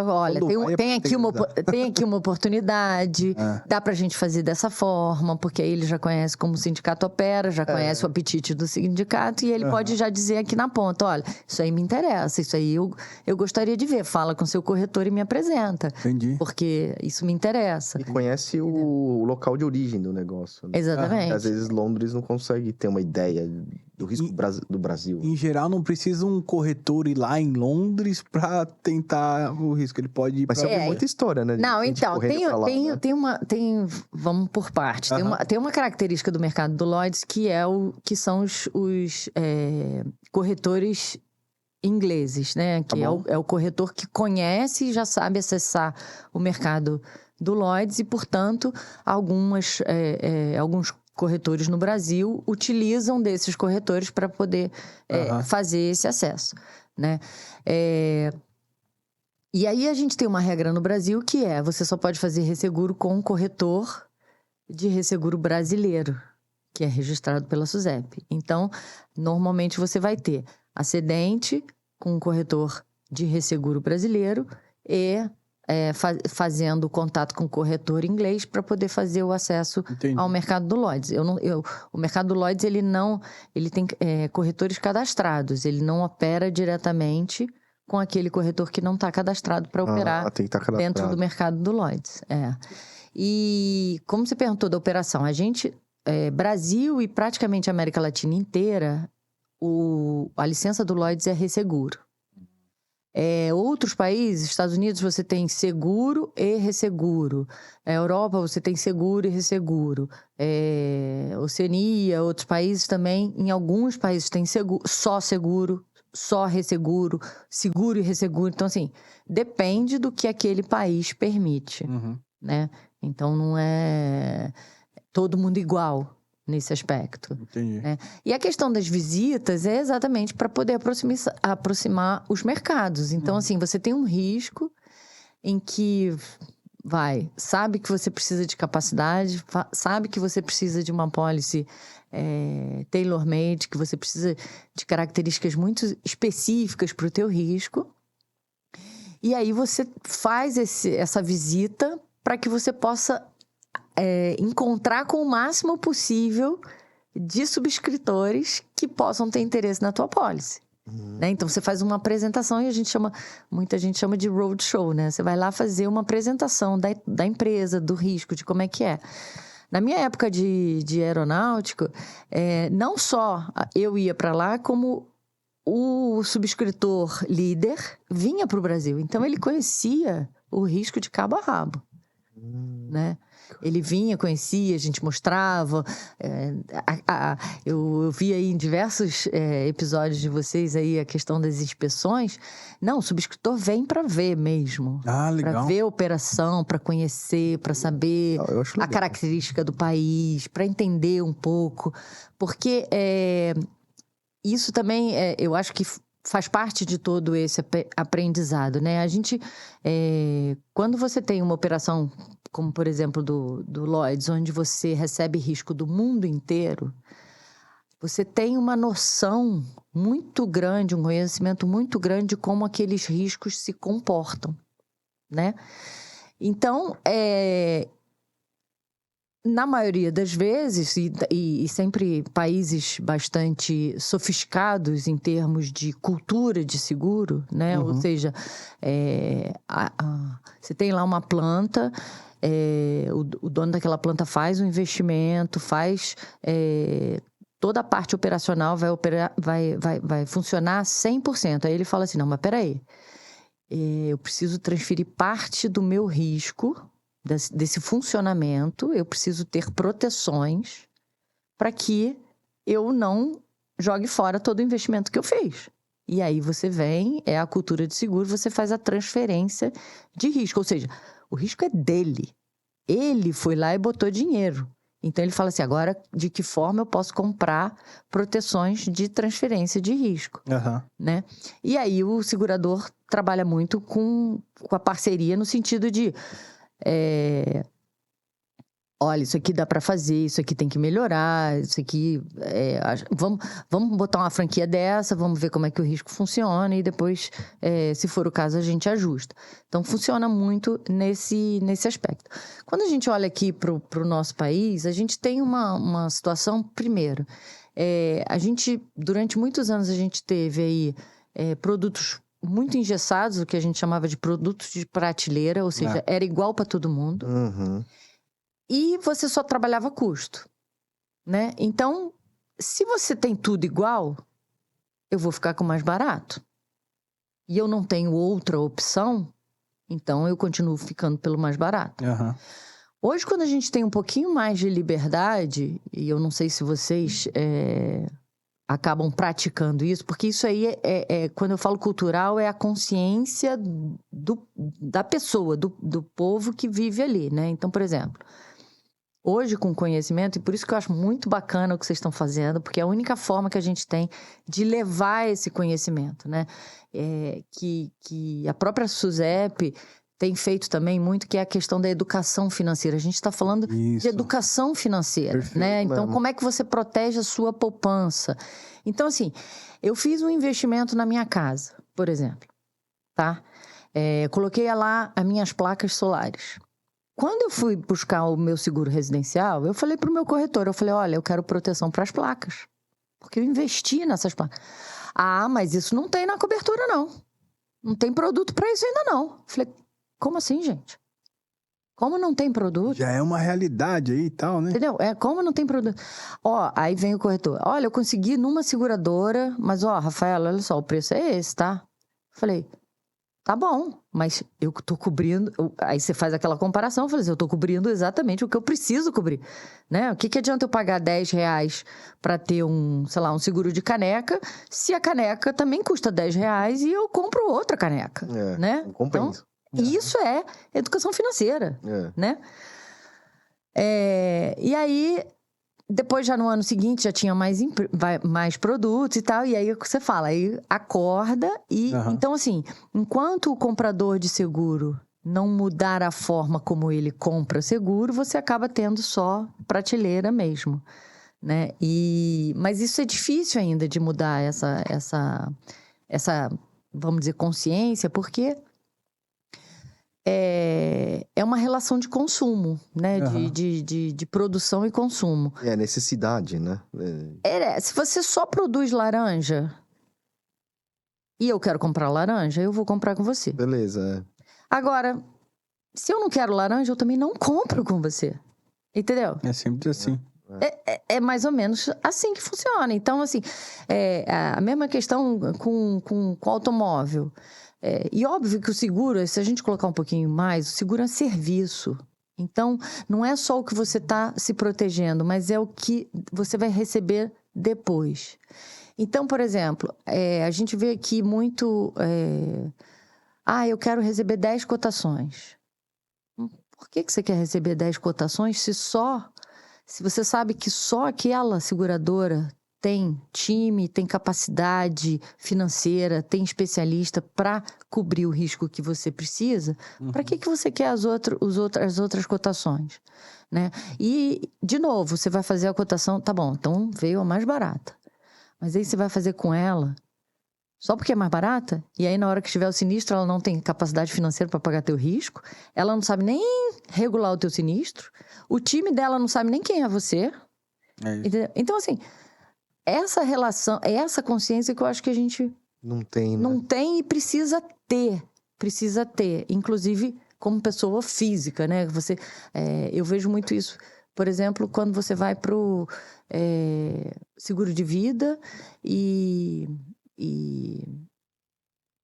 olha, tem aqui uma oportunidade, dá pra gente fazer dessa forma, porque aí ele já conhece como o sindicato opera, já conhece o apetite do sindicato e ele pode já dizer aqui na ponta, olha, isso aí me interessa, isso aí eu gostaria de ver, fala com seu corretor e me apresenta. Entendi. Porque isso me interessa. E conhece o local de origem do negócio. Né? Exatamente. Às vezes Londres não consegue ter uma ideia do risco do Brasil. Em geral, não precisa um corretor ir lá em Londres para tentar o risco. Ele pode ir Mas você ouve muita história, né? Não, então, vamos por partes. Tem uma característica do mercado do Lloyds que são os corretores ingleses, né? Que é o corretor que conhece e já sabe acessar o mercado do Lloyds e, portanto, alguns corretores no Brasil utilizam desses corretores para poder fazer esse acesso, né? E aí a gente tem uma regra no Brasil que você só pode fazer resseguro com um corretor de resseguro brasileiro, que é registrado pela SUSEP. Então, normalmente você vai ter a cedente com um corretor de resseguro brasileiro e fazendo contato com o corretor inglês para poder fazer o acesso ao mercado do Lloyds. O mercado do Lloyds, ele tem corretores cadastrados, ele não opera diretamente com aquele corretor que não está cadastrado para operar dentro do mercado do Lloyds. E como você perguntou da operação, a gente, Brasil e praticamente a América Latina inteira, a licença do Lloyds é resseguro. Outros países, Estados Unidos, você tem seguro e resseguro. Europa, você tem seguro e resseguro. Oceania, outros países também. Em alguns países tem seguro, só resseguro, seguro e resseguro. Então, assim, depende do que aquele país permite, né? Então, não é todo mundo igual nesse aspecto. Entendi. Né? E a questão das visitas é exatamente para poder aproximar os mercados. Então, assim, você tem um risco em que sabe que você precisa de capacidade, sabe que você precisa de uma policy tailor-made, que você precisa de características muito específicas para o teu risco. E aí você faz essa visita para que você possa encontrar com o máximo possível de subscritores que possam ter interesse na tua pólice. Né? Então, você faz uma apresentação e muita gente chama de roadshow, né? Você vai lá fazer uma apresentação da empresa, do risco, de como é que é. Na minha época de aeronáutico, não só eu ia para lá, como o subscritor líder vinha para o Brasil. Então, ele conhecia o risco de cabo a rabo, né? Ele vinha, conhecia, a gente mostrava. Eu vi aí em diversos episódios de vocês aí a questão das inspeções. Não, o subscritor vem para ver mesmo. Ah, legal. Para ver a operação, para conhecer, para saber a característica do país, para entender um pouco. Porque isso também, eu acho que faz parte de todo esse aprendizado, né? A gente, quando você tem uma operação, como por exemplo do Lloyd's, onde você recebe risco do mundo inteiro, você tem uma noção muito grande, um conhecimento muito grande de como aqueles riscos se comportam, né? Então, na maioria das vezes, e sempre países bastante sofisticados em termos de cultura de seguro, né? Ou seja, você tem lá uma planta, o dono daquela planta faz um investimento, faz toda a parte operacional, vai funcionar 100%. Aí ele fala assim, não, mas peraí, eu preciso transferir parte do meu risco desse funcionamento, eu preciso ter proteções para que eu não jogue fora todo o investimento que eu fiz. E aí você vem, a cultura de seguro, você faz a transferência de risco. Ou seja, o risco é dele. Ele foi lá e botou dinheiro. Então ele fala assim, agora de que forma eu posso comprar proteções de transferência de risco, né? E aí o segurador trabalha muito com a parceria no sentido de olha, isso aqui dá para fazer, isso aqui tem que melhorar, isso aqui... vamos botar uma franquia dessa, vamos ver como é que o risco funciona e depois, se for o caso, a gente ajusta. Então, funciona muito nesse aspecto. Quando a gente olha aqui para o nosso país, a gente tem uma situação, primeiro, durante muitos anos, a gente teve aí produtos muito engessados, o que a gente chamava de produtos de prateleira, ou seja, era igual para todo mundo. E você só trabalhava custo, né? Então, se você tem tudo igual, eu vou ficar com mais barato. E eu não tenho outra opção, então eu continuo ficando pelo mais barato. Hoje, quando a gente tem um pouquinho mais de liberdade, e eu não sei se vocês acabam praticando isso, porque isso aí quando eu falo cultural, é a consciência da pessoa, do povo que vive ali, né? Então, por exemplo, hoje com conhecimento, e por isso que eu acho muito bacana o que vocês estão fazendo, porque é a única forma que a gente tem de levar esse conhecimento, né? Que a própria SUSEP tem feito também muito, que é a questão da educação financeira. A gente está falando de educação financeira, perfeito, né? Então, como é que você protege a sua poupança? Então, assim, eu fiz um investimento na minha casa, por exemplo, tá? Coloquei lá as minhas placas solares. Quando eu fui buscar o meu seguro residencial, eu falei para o meu corretor, eu falei, olha, eu quero proteção para as placas, porque eu investi nessas placas. Ah, mas isso não tem na cobertura, não. Não tem produto para isso ainda, não. Eu falei, como assim, gente? Como não tem produto? Já é uma realidade aí e tal, né? Entendeu? Como não tem produto? Aí vem o corretor. Olha, eu consegui numa seguradora, mas Rafaela, olha só, o preço é esse, tá? Eu falei, tá bom, mas eu tô cobrindo... Aí você faz aquela comparação, eu falei assim, eu tô cobrindo exatamente o que eu preciso cobrir, né? O que adianta eu pagar R$10 para ter um seguro de caneca, se a caneca também custa R$10 e eu compro outra caneca, né? Compensa. Então, isso é educação financeira, né? E aí... Depois, já no ano seguinte, já tinha mais produtos e tal. E aí, você fala, aí acorda e... Então, assim, enquanto o comprador de seguro não mudar a forma como ele compra seguro, você acaba tendo só prateleira mesmo, né? Mas isso é difícil ainda de mudar essa vamos dizer, consciência, porque é uma relação de consumo, né? Aham. De produção e consumo. É necessidade, né? Se você só produz laranja e eu quero comprar laranja, eu vou comprar com você. Beleza, Agora, se eu não quero laranja, eu também não compro com você. Entendeu? É sempre assim. É mais ou menos assim que funciona. Então, assim, a mesma questão com automóvel. E óbvio que o seguro, se a gente colocar um pouquinho mais, o seguro é serviço. Então, não é só o que você está se protegendo, mas é o que você vai receber depois. Então, por exemplo, a gente vê aqui muito... eu quero receber 10 cotações. Por que você quer receber 10 cotações se você sabe que só aquela seguradora tem time, tem capacidade financeira, tem especialista para cobrir o risco que você precisa? Para que você quer as outras cotações? Né? E, de novo, você vai fazer a cotação, tá bom, então veio a mais barata. Mas aí você vai fazer com ela só porque é mais barata, e aí na hora que tiver o sinistro, ela não tem capacidade financeira para pagar teu risco, ela não sabe nem regular o teu sinistro, o time dela não sabe nem quem é você. Entendeu? Então, assim, essa relação, essa consciência que eu acho que a gente não tem, né? não tem e precisa ter. Precisa ter, inclusive como pessoa física, né? Eu vejo muito isso. Por exemplo, quando você vai pro seguro de vida e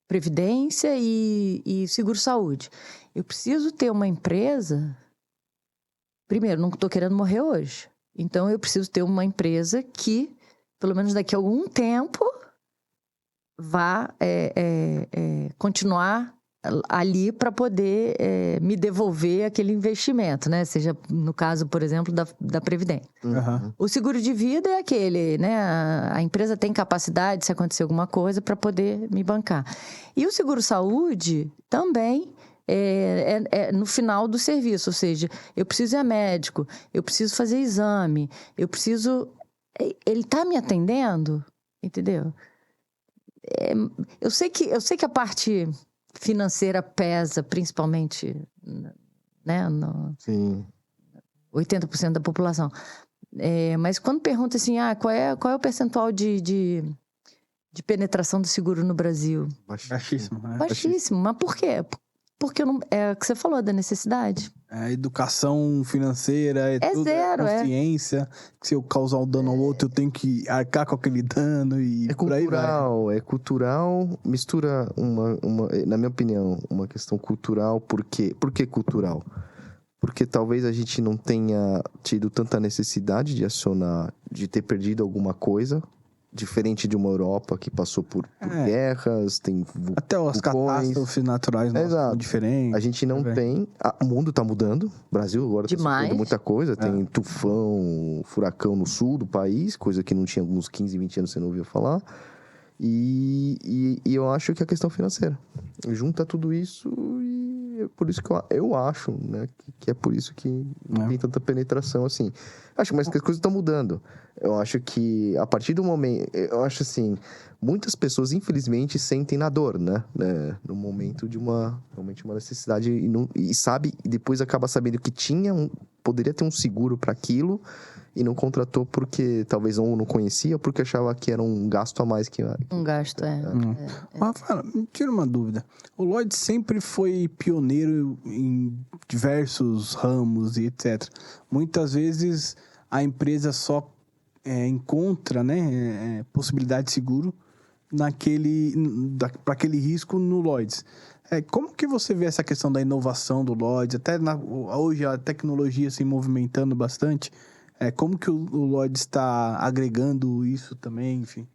previdência e seguro-saúde. Eu preciso ter uma empresa... Primeiro, não estou querendo morrer hoje. Então, eu preciso ter uma empresa que, pelo menos daqui a algum tempo, vá continuar ali para poder me devolver aquele investimento, né? Seja no caso, por exemplo, da Previdência. Uhum. O seguro de vida é aquele, né? A empresa tem capacidade, se acontecer alguma coisa, para poder me bancar. E o seguro-saúde também é no final do serviço, ou seja, eu preciso ir a médico, eu preciso fazer exame, eu preciso... Ele está me atendendo, entendeu? Eu sei que a parte financeira pesa, principalmente, né, Sim. 80% da população. Mas quando pergunta assim, qual é o percentual de penetração do seguro no Brasil? Baixíssimo. Né? Baixíssimo. Mas por quê? Porque é o que você falou da necessidade. A educação financeira é tudo, zero, consciência. Que se eu causar um dano ao outro, eu tenho que arcar com aquele dano e por aí vai. É cultural, mistura na minha opinião, uma questão cultural. Por quê cultural? Porque talvez a gente não tenha tido tanta necessidade de acionar, de ter perdido alguma coisa, diferente de uma Europa que passou por guerras, tem até as catástrofes naturais são diferentes. A gente não tem... O mundo está mudando. O Brasil agora está sofrendo muita coisa. Tem tufão, furacão no sul do país, coisa que não tinha uns 15, 20 anos você não ouvia falar. E eu acho que a questão financeira. Junta tudo isso e é por isso que eu acho, né? Que é por isso que não tem tanta penetração assim. Acho que as coisas estão mudando. Eu acho que a partir do momento... Eu acho assim... Muitas pessoas, infelizmente, sentem na dor, né? No momento de realmente uma necessidade e depois acaba sabendo que poderia ter um seguro para aquilo e não contratou porque talvez ou não conhecia ou porque achava que era um gasto a mais que... Um gasto, Rafael, me tira uma dúvida. O Lloyds sempre foi pioneiro em diversos ramos e etc. Muitas vezes a empresa só encontra, né, possibilidade de seguro para aquele risco no Lloyds. Como que você vê essa questão da inovação do Lloyds? Até hoje a tecnologia se movimentando bastante. Como que o Lloyds está agregando isso também, enfim?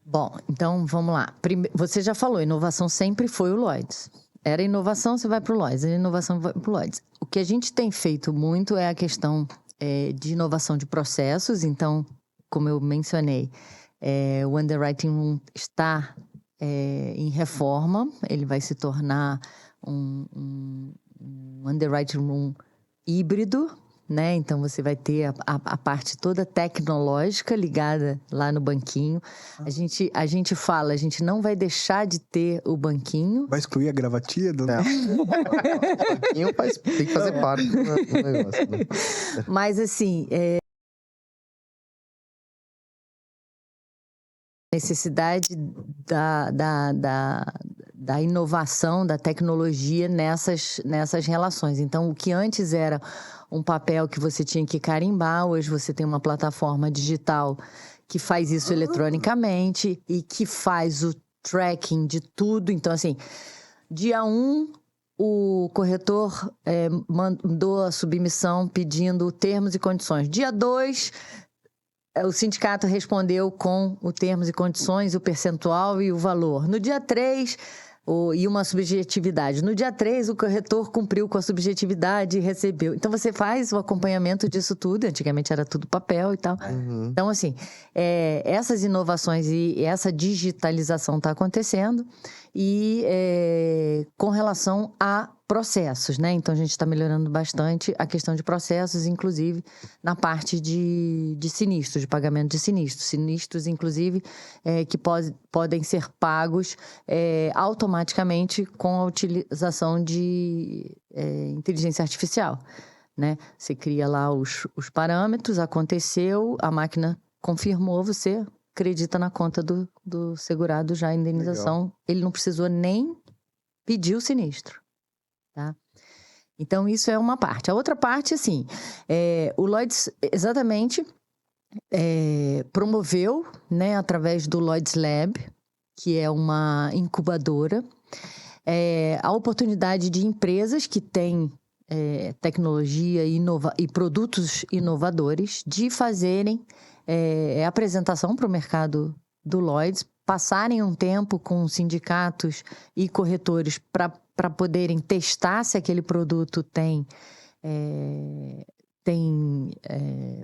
Bom, então vamos lá. Você já falou, inovação sempre foi o Lloyds. Era inovação, você vai para o Lloyds. Era inovação, vai para o Lloyds. O que a gente tem feito muito é a questão de inovação de processos. Então, como eu mencionei, o Underwriting Room está em reforma. Ele vai se tornar um Underwriting Room híbrido, né? Então você vai ter a parte toda tecnológica ligada lá no banquinho. A gente fala, a gente não vai deixar de ter o banquinho. Vai excluir a gravatinha? Do... O banquinho tem que fazer parte do negócio, né? Mas assim, necessidade da inovação, da tecnologia nessas relações. Então, o que antes era um papel que você tinha que carimbar, hoje você tem uma plataforma digital que faz isso eletronicamente e que faz o tracking de tudo. Então, assim, dia 1, o corretor mandou a submissão pedindo termos e condições. Dia 2... o sindicato respondeu com os termos e condições, o percentual e o valor. No dia 3, e uma subjetividade. No dia 3, o corretor cumpriu com a subjetividade e recebeu. Então, você faz o acompanhamento disso tudo. Antigamente era tudo papel e tal. Uhum. Então, assim, essas inovações e essa digitalização está acontecendo. E com relação a processos, né? Então, a gente está melhorando bastante a questão de processos, inclusive na parte de sinistros, de pagamento de sinistros. Sinistros, inclusive, que podem ser pagos automaticamente com a utilização de inteligência artificial, né? Você cria lá os parâmetros, aconteceu, a máquina confirmou, você acredita na conta do segurado já a indenização. Legal. Ele não precisou nem pedir o sinistro. Tá? Então, isso é uma parte. A outra parte, assim, o Lloyds exatamente promoveu, né, através do Lloyds Lab, que é uma incubadora, a oportunidade de empresas que têm tecnologia e produtos inovadores de fazerem apresentação para o mercado do Lloyds, passarem um tempo com sindicatos e corretores para poderem testar se aquele produto tem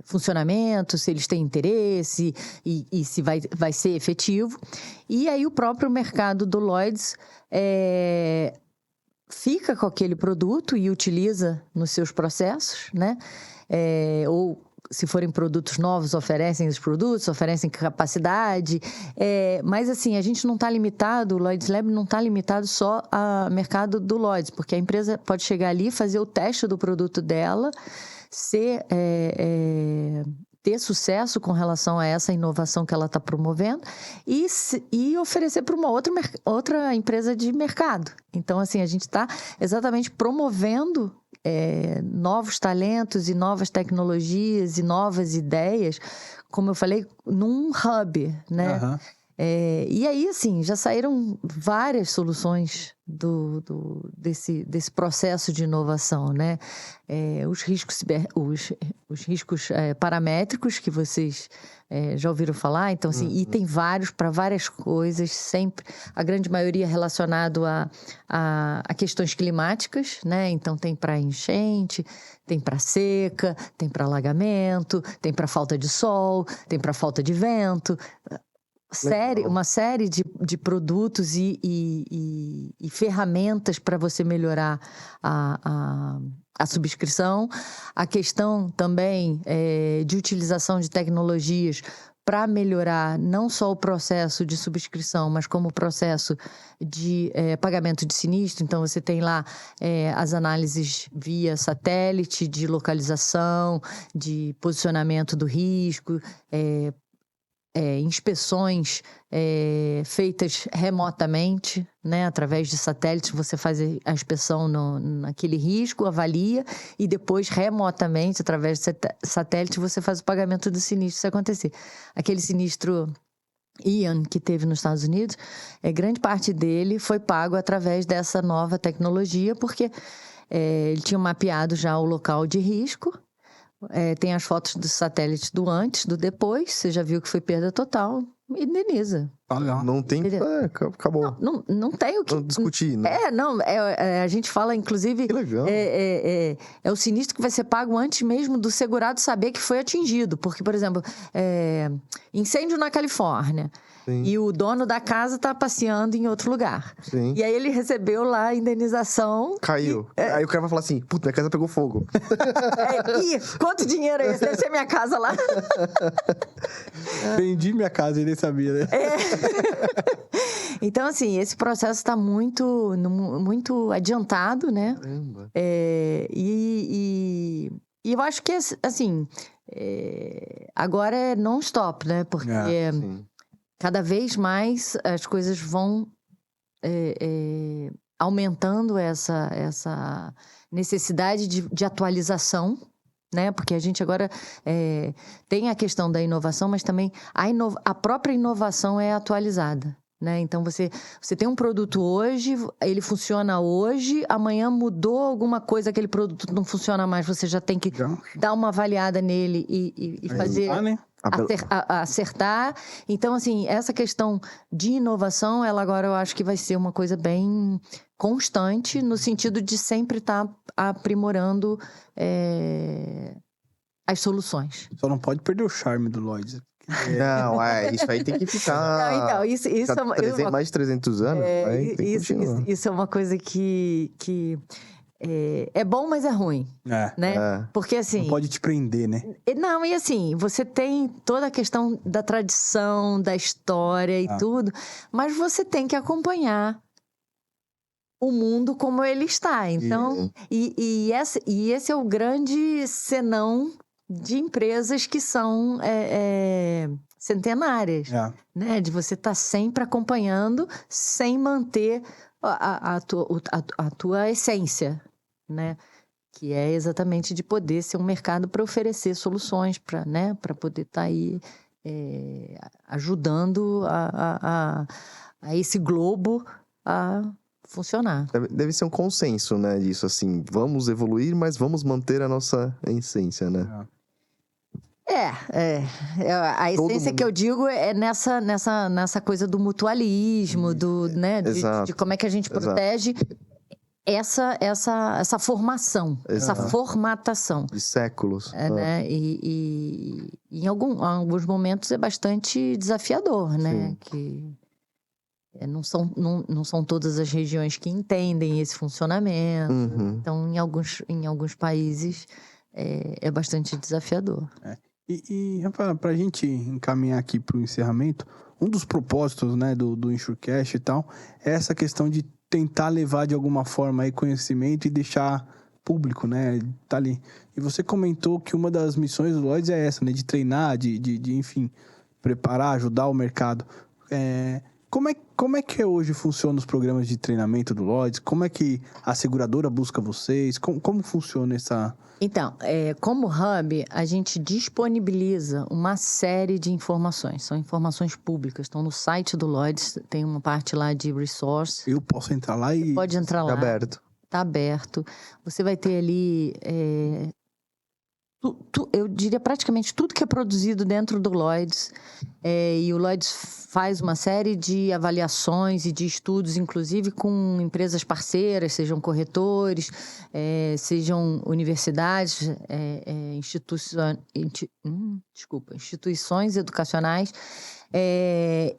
funcionamento, se eles têm interesse e se vai ser efetivo. E aí o próprio mercado do Lloyds fica com aquele produto e utiliza nos seus processos, né? Ou se forem produtos novos, oferecem os produtos, oferecem capacidade. Mas, assim, a gente não está limitado, o Lloyds Lab não está limitado só ao mercado do Lloyds, porque a empresa pode chegar ali, fazer o teste do produto dela, ter sucesso com relação a essa inovação que ela está promovendo e oferecer para uma outra empresa de mercado. Então, assim, a gente está exatamente promovendo novos talentos e novas tecnologias e novas ideias, como eu falei, num hub, né? Uhum. E aí, assim, já saíram várias soluções desse processo de inovação, né? Os riscos paramétricos que vocês já ouviram falar, então, assim, e tem vários para várias coisas, sempre, a grande maioria relacionado a questões climáticas, né? Então, tem para enchente, tem para seca, tem para alagamento, tem para falta de sol, tem para falta de vento. Uma série de produtos e ferramentas para você melhorar a subscrição. A questão também de utilização de tecnologias para melhorar não só o processo de subscrição, mas como o processo de pagamento de sinistro. Então, você tem lá as análises via satélite, de localização, de posicionamento do risco, inspeções feitas remotamente, né? Através de satélites, você faz a inspeção naquele risco, avalia, e depois remotamente, através de satélite, você faz o pagamento do sinistro se acontecer. Aquele sinistro Ian que teve nos Estados Unidos, grande parte dele foi pago através dessa nova tecnologia, porque ele tinha mapeado já o local de risco. Tem as fotos do satélite do antes, do depois, você já viu que foi perda total, indeniza. Legal. Não tem... acabou. Não tem o que... Não discutir, né? A gente fala, inclusive... Que legal. É o sinistro que vai ser pago antes mesmo do segurado saber que foi atingido. Porque, por exemplo, incêndio na Califórnia. Sim. E o dono da casa tá passeando em outro lugar. Sim. E aí ele recebeu lá a indenização. Caiu. Aí o cara vai falar assim, puta, minha casa pegou fogo. Ih, quanto dinheiro é esse? Deve ser minha casa lá. Vendi minha casa e nem sabia, né? Então, assim, esse processo está muito adiantado, né? Caramba. E eu acho que, assim, agora é non-stop, né? Porque Sim. cada vez mais as coisas vão aumentando essa necessidade de atualização, né? Porque a gente agora tem a questão da inovação, mas também a própria inovação é atualizada, né? Então, você tem um produto hoje, ele funciona hoje, amanhã mudou alguma coisa, aquele produto não funciona mais, você já tem que dar uma avaliada nele e fazer... né? Acertar. Então, assim, essa questão de inovação, ela agora eu acho que vai ser uma coisa bem constante, no sentido de sempre estar aprimorando as soluções. Só não pode perder o charme do Lloyds. Não, isso aí tem que ficar... Não, então, isso mais de 300 anos, tem que continuar. isso é uma coisa que é bom, mas é ruim, né? Porque, assim... Não pode te prender, né? Não, e assim, você tem toda a questão da tradição, da história e tudo, mas você tem que acompanhar o mundo como ele está. Então, esse é o grande senão de empresas que são centenárias, né? De você estar sempre acompanhando sem manter a tua essência, né? Que é exatamente de poder ser um mercado para oferecer soluções, para poder estar aí ajudando a esse globo a funcionar. Deve ser um consenso, né, disso, assim, vamos evoluir, mas vamos manter a nossa essência, né? A essência que eu digo é nessa coisa do mutualismo, né, de como é que a gente protege essa formação, essa formatação. De séculos. Né? E em alguns momentos é bastante desafiador, né? Sim. Que não são todas as regiões que entendem esse funcionamento. Uhum. Então, em alguns países é bastante desafiador. E Rafaela, para a gente encaminhar aqui para o encerramento, um dos propósitos, né, do InsureCast e tal, é essa questão de tentar levar de alguma forma aí conhecimento e deixar público, né, tá ali. E você comentou que uma das missões do Lloyds é essa, né, de treinar, enfim, preparar, ajudar o mercado. Como é que hoje funcionam os programas de treinamento do Lloyds? Como é que a seguradora busca vocês? Como funciona essa... Então, como hub, a gente disponibiliza uma série de informações. São informações públicas. Estão no site do Lloyds, tem uma parte lá de resource. Eu posso entrar lá e... Pode entrar lá. Está aberto. Você vai ter ali... eu diria praticamente tudo que é produzido dentro do Lloyds. E o Lloyds faz uma série de avaliações e de estudos, inclusive com empresas parceiras, sejam corretores, sejam universidades, instituições educacionais.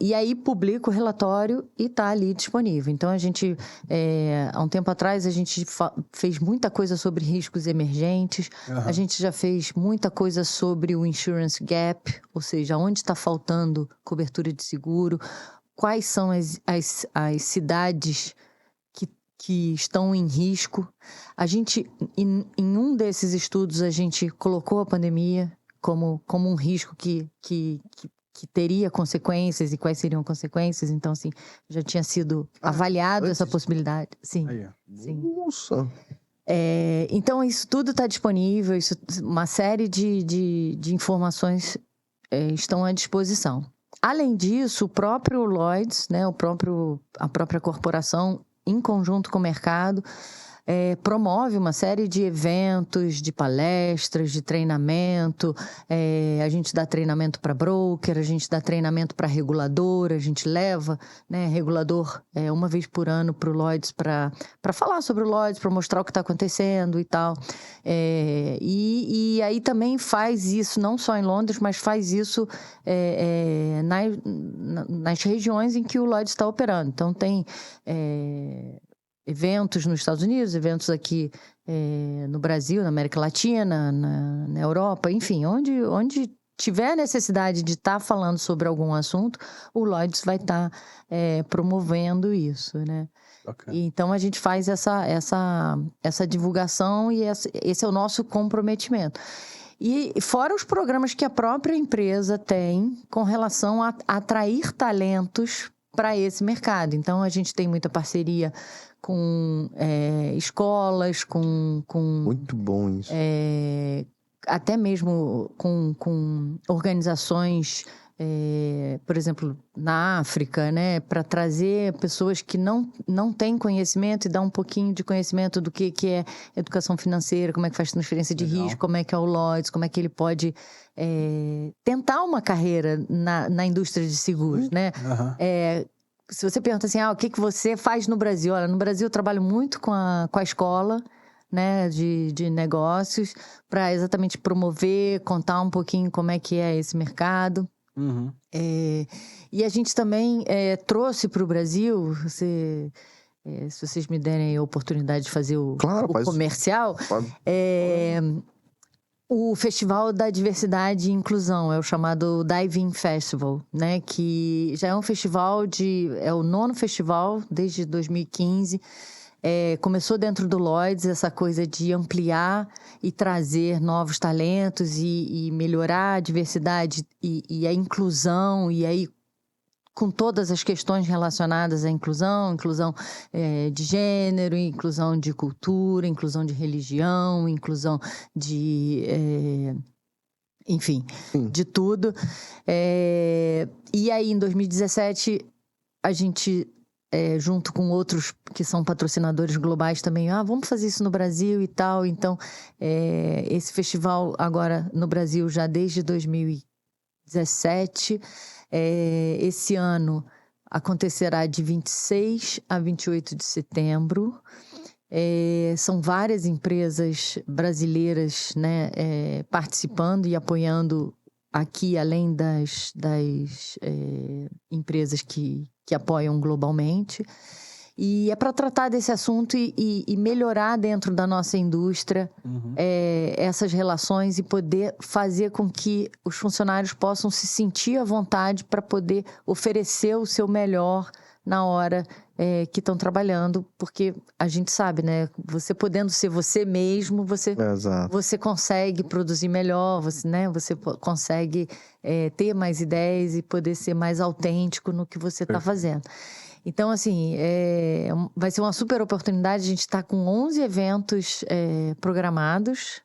E aí publica o relatório e está ali disponível. Então, a gente, há um tempo atrás, a gente fez muita coisa sobre riscos emergentes. A gente já fez muita coisa sobre o insurance gap, ou seja, onde está faltando cobertura de seguro, quais são as cidades que estão em risco. A gente, em um desses estudos, a gente colocou a pandemia como um risco que teria consequências e quais seriam consequências. Então, assim, já tinha sido avaliado essa possibilidade. Sim. Sim. Nossa! Então, isso tudo está disponível, uma série de informações estão à disposição. Além disso, o próprio Lloyds, né, a própria corporação, em conjunto com o mercado, promove uma série de eventos, de palestras, de treinamento. A gente dá treinamento para broker, a gente dá treinamento para regulador, a gente leva, né, regulador uma vez por ano para o Lloyds para falar sobre o Lloyds, para mostrar o que está acontecendo e tal. E aí também faz isso, não só em Londres, mas faz isso nas regiões em que o Lloyds está operando. Então, tem eventos nos Estados Unidos, eventos aqui no Brasil, na América Latina, na Europa, enfim, onde tiver necessidade de estar falando sobre algum assunto, o Lloyds vai estar promovendo isso, né? Okay. Então, a gente faz essa divulgação e esse é o nosso comprometimento. E fora os programas que a própria empresa tem com relação a atrair talentos para esse mercado. Então, a gente tem muita parceria com escolas, com... Muito bom isso. Até mesmo com organizações, por exemplo, na África, né? Para trazer pessoas que não têm conhecimento e dar um pouquinho de conhecimento do que é educação financeira, como é que faz transferência de risco, como é que é o Lloyds, como é que ele pode tentar uma carreira na indústria de seguros, né? Uhum. Se você pergunta assim, o que você faz no Brasil? Olha, no Brasil eu trabalho muito com a escola, né, de negócios, para exatamente promover, contar um pouquinho como é que é esse mercado. Uhum. E a gente também trouxe para o Brasil, se vocês me derem a oportunidade de fazer o comercial, o Festival da Diversidade e Inclusão, é o chamado Dive-In Festival, né? Que já é um festival é o 9º festival desde 2015. Começou dentro do Lloyds essa coisa de ampliar e trazer novos talentos e melhorar a diversidade e a inclusão, e aí com todas as questões relacionadas à inclusão de gênero, inclusão de cultura, inclusão de religião, inclusão de... enfim, de tudo. E aí, em 2017, a gente... junto com outros que são patrocinadores globais também, vamos fazer isso no Brasil e tal. Então, esse festival agora no Brasil já desde 2017, esse ano acontecerá de 26 a 28 de setembro. São várias empresas brasileiras, né, participando e apoiando aqui, além das empresas que apoiam globalmente. E é para tratar desse assunto e melhorar dentro da nossa indústria essas relações e poder fazer com que os funcionários possam se sentir à vontade para poder oferecer o seu melhor na hora que estão trabalhando, porque a gente sabe, né? Você podendo ser você mesmo, você consegue produzir melhor, você consegue ter mais ideias e poder ser mais autêntico no que você está fazendo. Então, assim, vai ser uma super oportunidade. A gente está com 11 eventos programados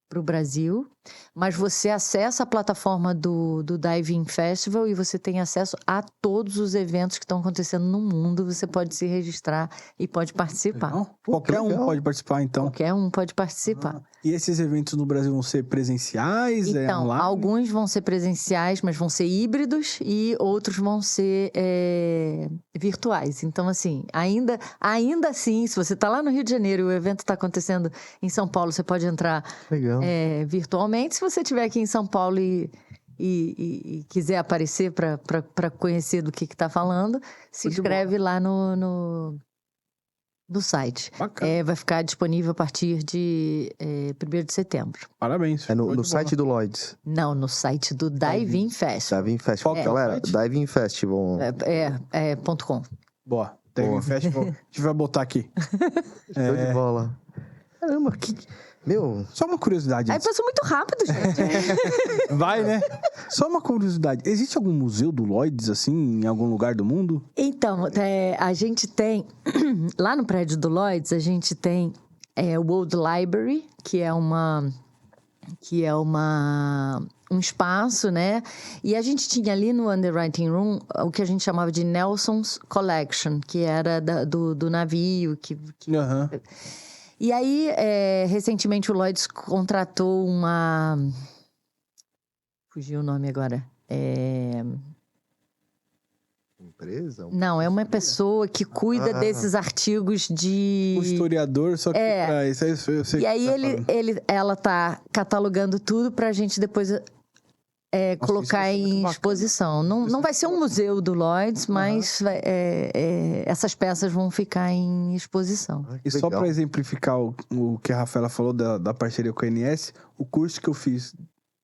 para o Brasil, mas você acessa a plataforma do Dive-In Festival e você tem acesso a todos os eventos que estão acontecendo no mundo. Você pode se registrar e pode participar. Legal. Qualquer um pode participar, então? Qualquer um pode participar. E esses eventos no Brasil vão ser presenciais? Então, online? Alguns vão ser presenciais, mas vão ser híbridos, e outros vão ser virtuais. Então, assim, ainda assim, se você está lá no Rio de Janeiro e o evento está acontecendo em São Paulo, você pode entrar virtualmente. Se você estiver aqui em São Paulo e quiser aparecer para conhecer do que está falando, se inscreve lá no site. Vai ficar disponível a partir de 1º de setembro. Parabéns. No site do Lloyds? Não, no site do Dive-In Festival. Dive-In Festival. Galera, Dive-In Festival. .com. Boa. Dive-In Festival. A gente vai botar aqui. Show de bola. Caramba, Só uma curiosidade. Aí passou muito rápido, gente. Vai, né? Só uma curiosidade. Existe algum museu do Lloyds, assim, em algum lugar do mundo? Então, a gente tem... Lá no prédio do Lloyds, a gente tem o Old Library, que é um espaço, né? E a gente tinha ali no Underwriting Room o que a gente chamava de Nelson's Collection, que era do navio, E aí, recentemente, o Lloyds contratou uma... Fugiu o nome agora. Empresa? Não, é uma pessoa que cuida desses artigos de... Um historiador, só que pra isso aí eu sei E aí ela tá catalogando tudo pra gente depois colocar isso vai ser muito em bacana. exposição. Não vai ser um museu do Lloyds, mas essas peças vão ficar em exposição. E só para exemplificar o que a Rafaela falou da parceria com a ANS, o curso que eu fiz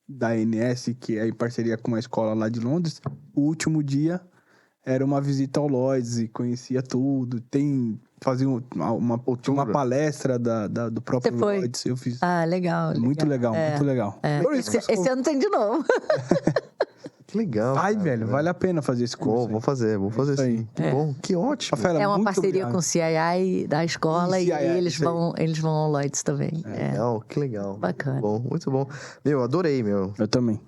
da ANS, que é em parceria com uma escola lá de Londres, o último dia era uma visita ao Lloyds e conhecia tudo. Fazia uma palestra do próprio Você foi? Lloyds. Eu fiz. Ah, legal. Muito legal, muito legal. Por isso que Esse ano tem de novo. Que legal. Ai, velho, vale a pena fazer esse curso. Vou fazer isso aí. sim. Que bom, que ótimo. Rafaela, É uma muito parceria obrigado. com o CII da escola CII, e eles isso aí. vão ao Lloyds também. Legal, que legal. Bacana. Muito bom. Meu, adorei, meu. Eu também.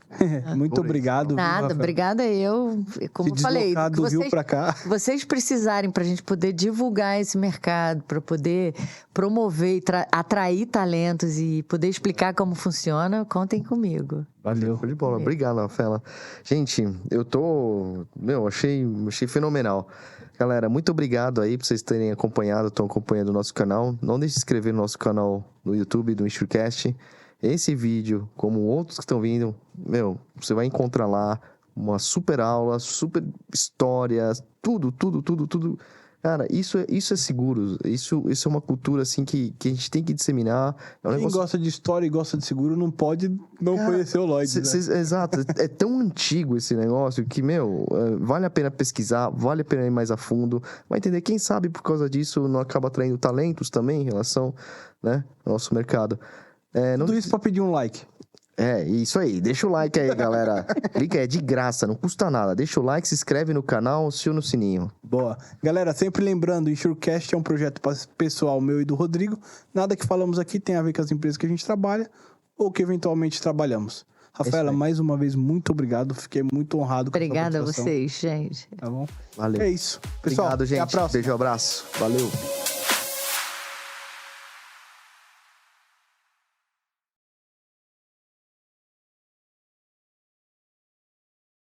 Muito obrigado. viu, Nada, Rafaela? obrigada eu. Como eu Se falei, deslocar do Rio pra cá. vocês precisarem para a gente poder divulgar esse mercado, para poder promover e atrair talentos e poder explicar como funciona, contem comigo. Valeu. Show de bola. Obrigado, Rafaela. Gente, achei fenomenal. Galera, muito obrigado aí por vocês terem estão acompanhando o nosso canal. Não deixe de se inscrever no nosso canal no YouTube do Insurecast. Esse vídeo, como outros que estão vindo, você vai encontrar lá uma super aula, super história, tudo. Cara, isso é seguro. Isso é uma cultura, assim, que a gente tem que disseminar. É um Quem negócio... gosta de história e gosta de seguro não pode não conhecer o Lloyds, né? Exato. É tão antigo esse negócio que, vale a pena pesquisar, vale a pena ir mais a fundo. Vai entender, quem sabe por causa disso não acaba atraindo talentos também em relação, né, ao nosso mercado. Tudo isso pra pedir um like. Isso aí. Deixa o like aí, galera. Clica, é de graça, não custa nada. Deixa o like, se inscreve no canal, aciona o sininho. Boa. Galera, sempre lembrando, o Insurecast é um projeto pessoal meu e do Rodrigo. Nada que falamos aqui tem a ver com as empresas que a gente trabalha ou que eventualmente trabalhamos. Rafaela, mais uma vez, muito obrigado. Fiquei muito honrado com a sua Obrigada a participação. vocês, gente. Tá bom? Valeu. É isso. Pessoal, Obrigado, gente. até a próxima. Beijo, abraço. Valeu.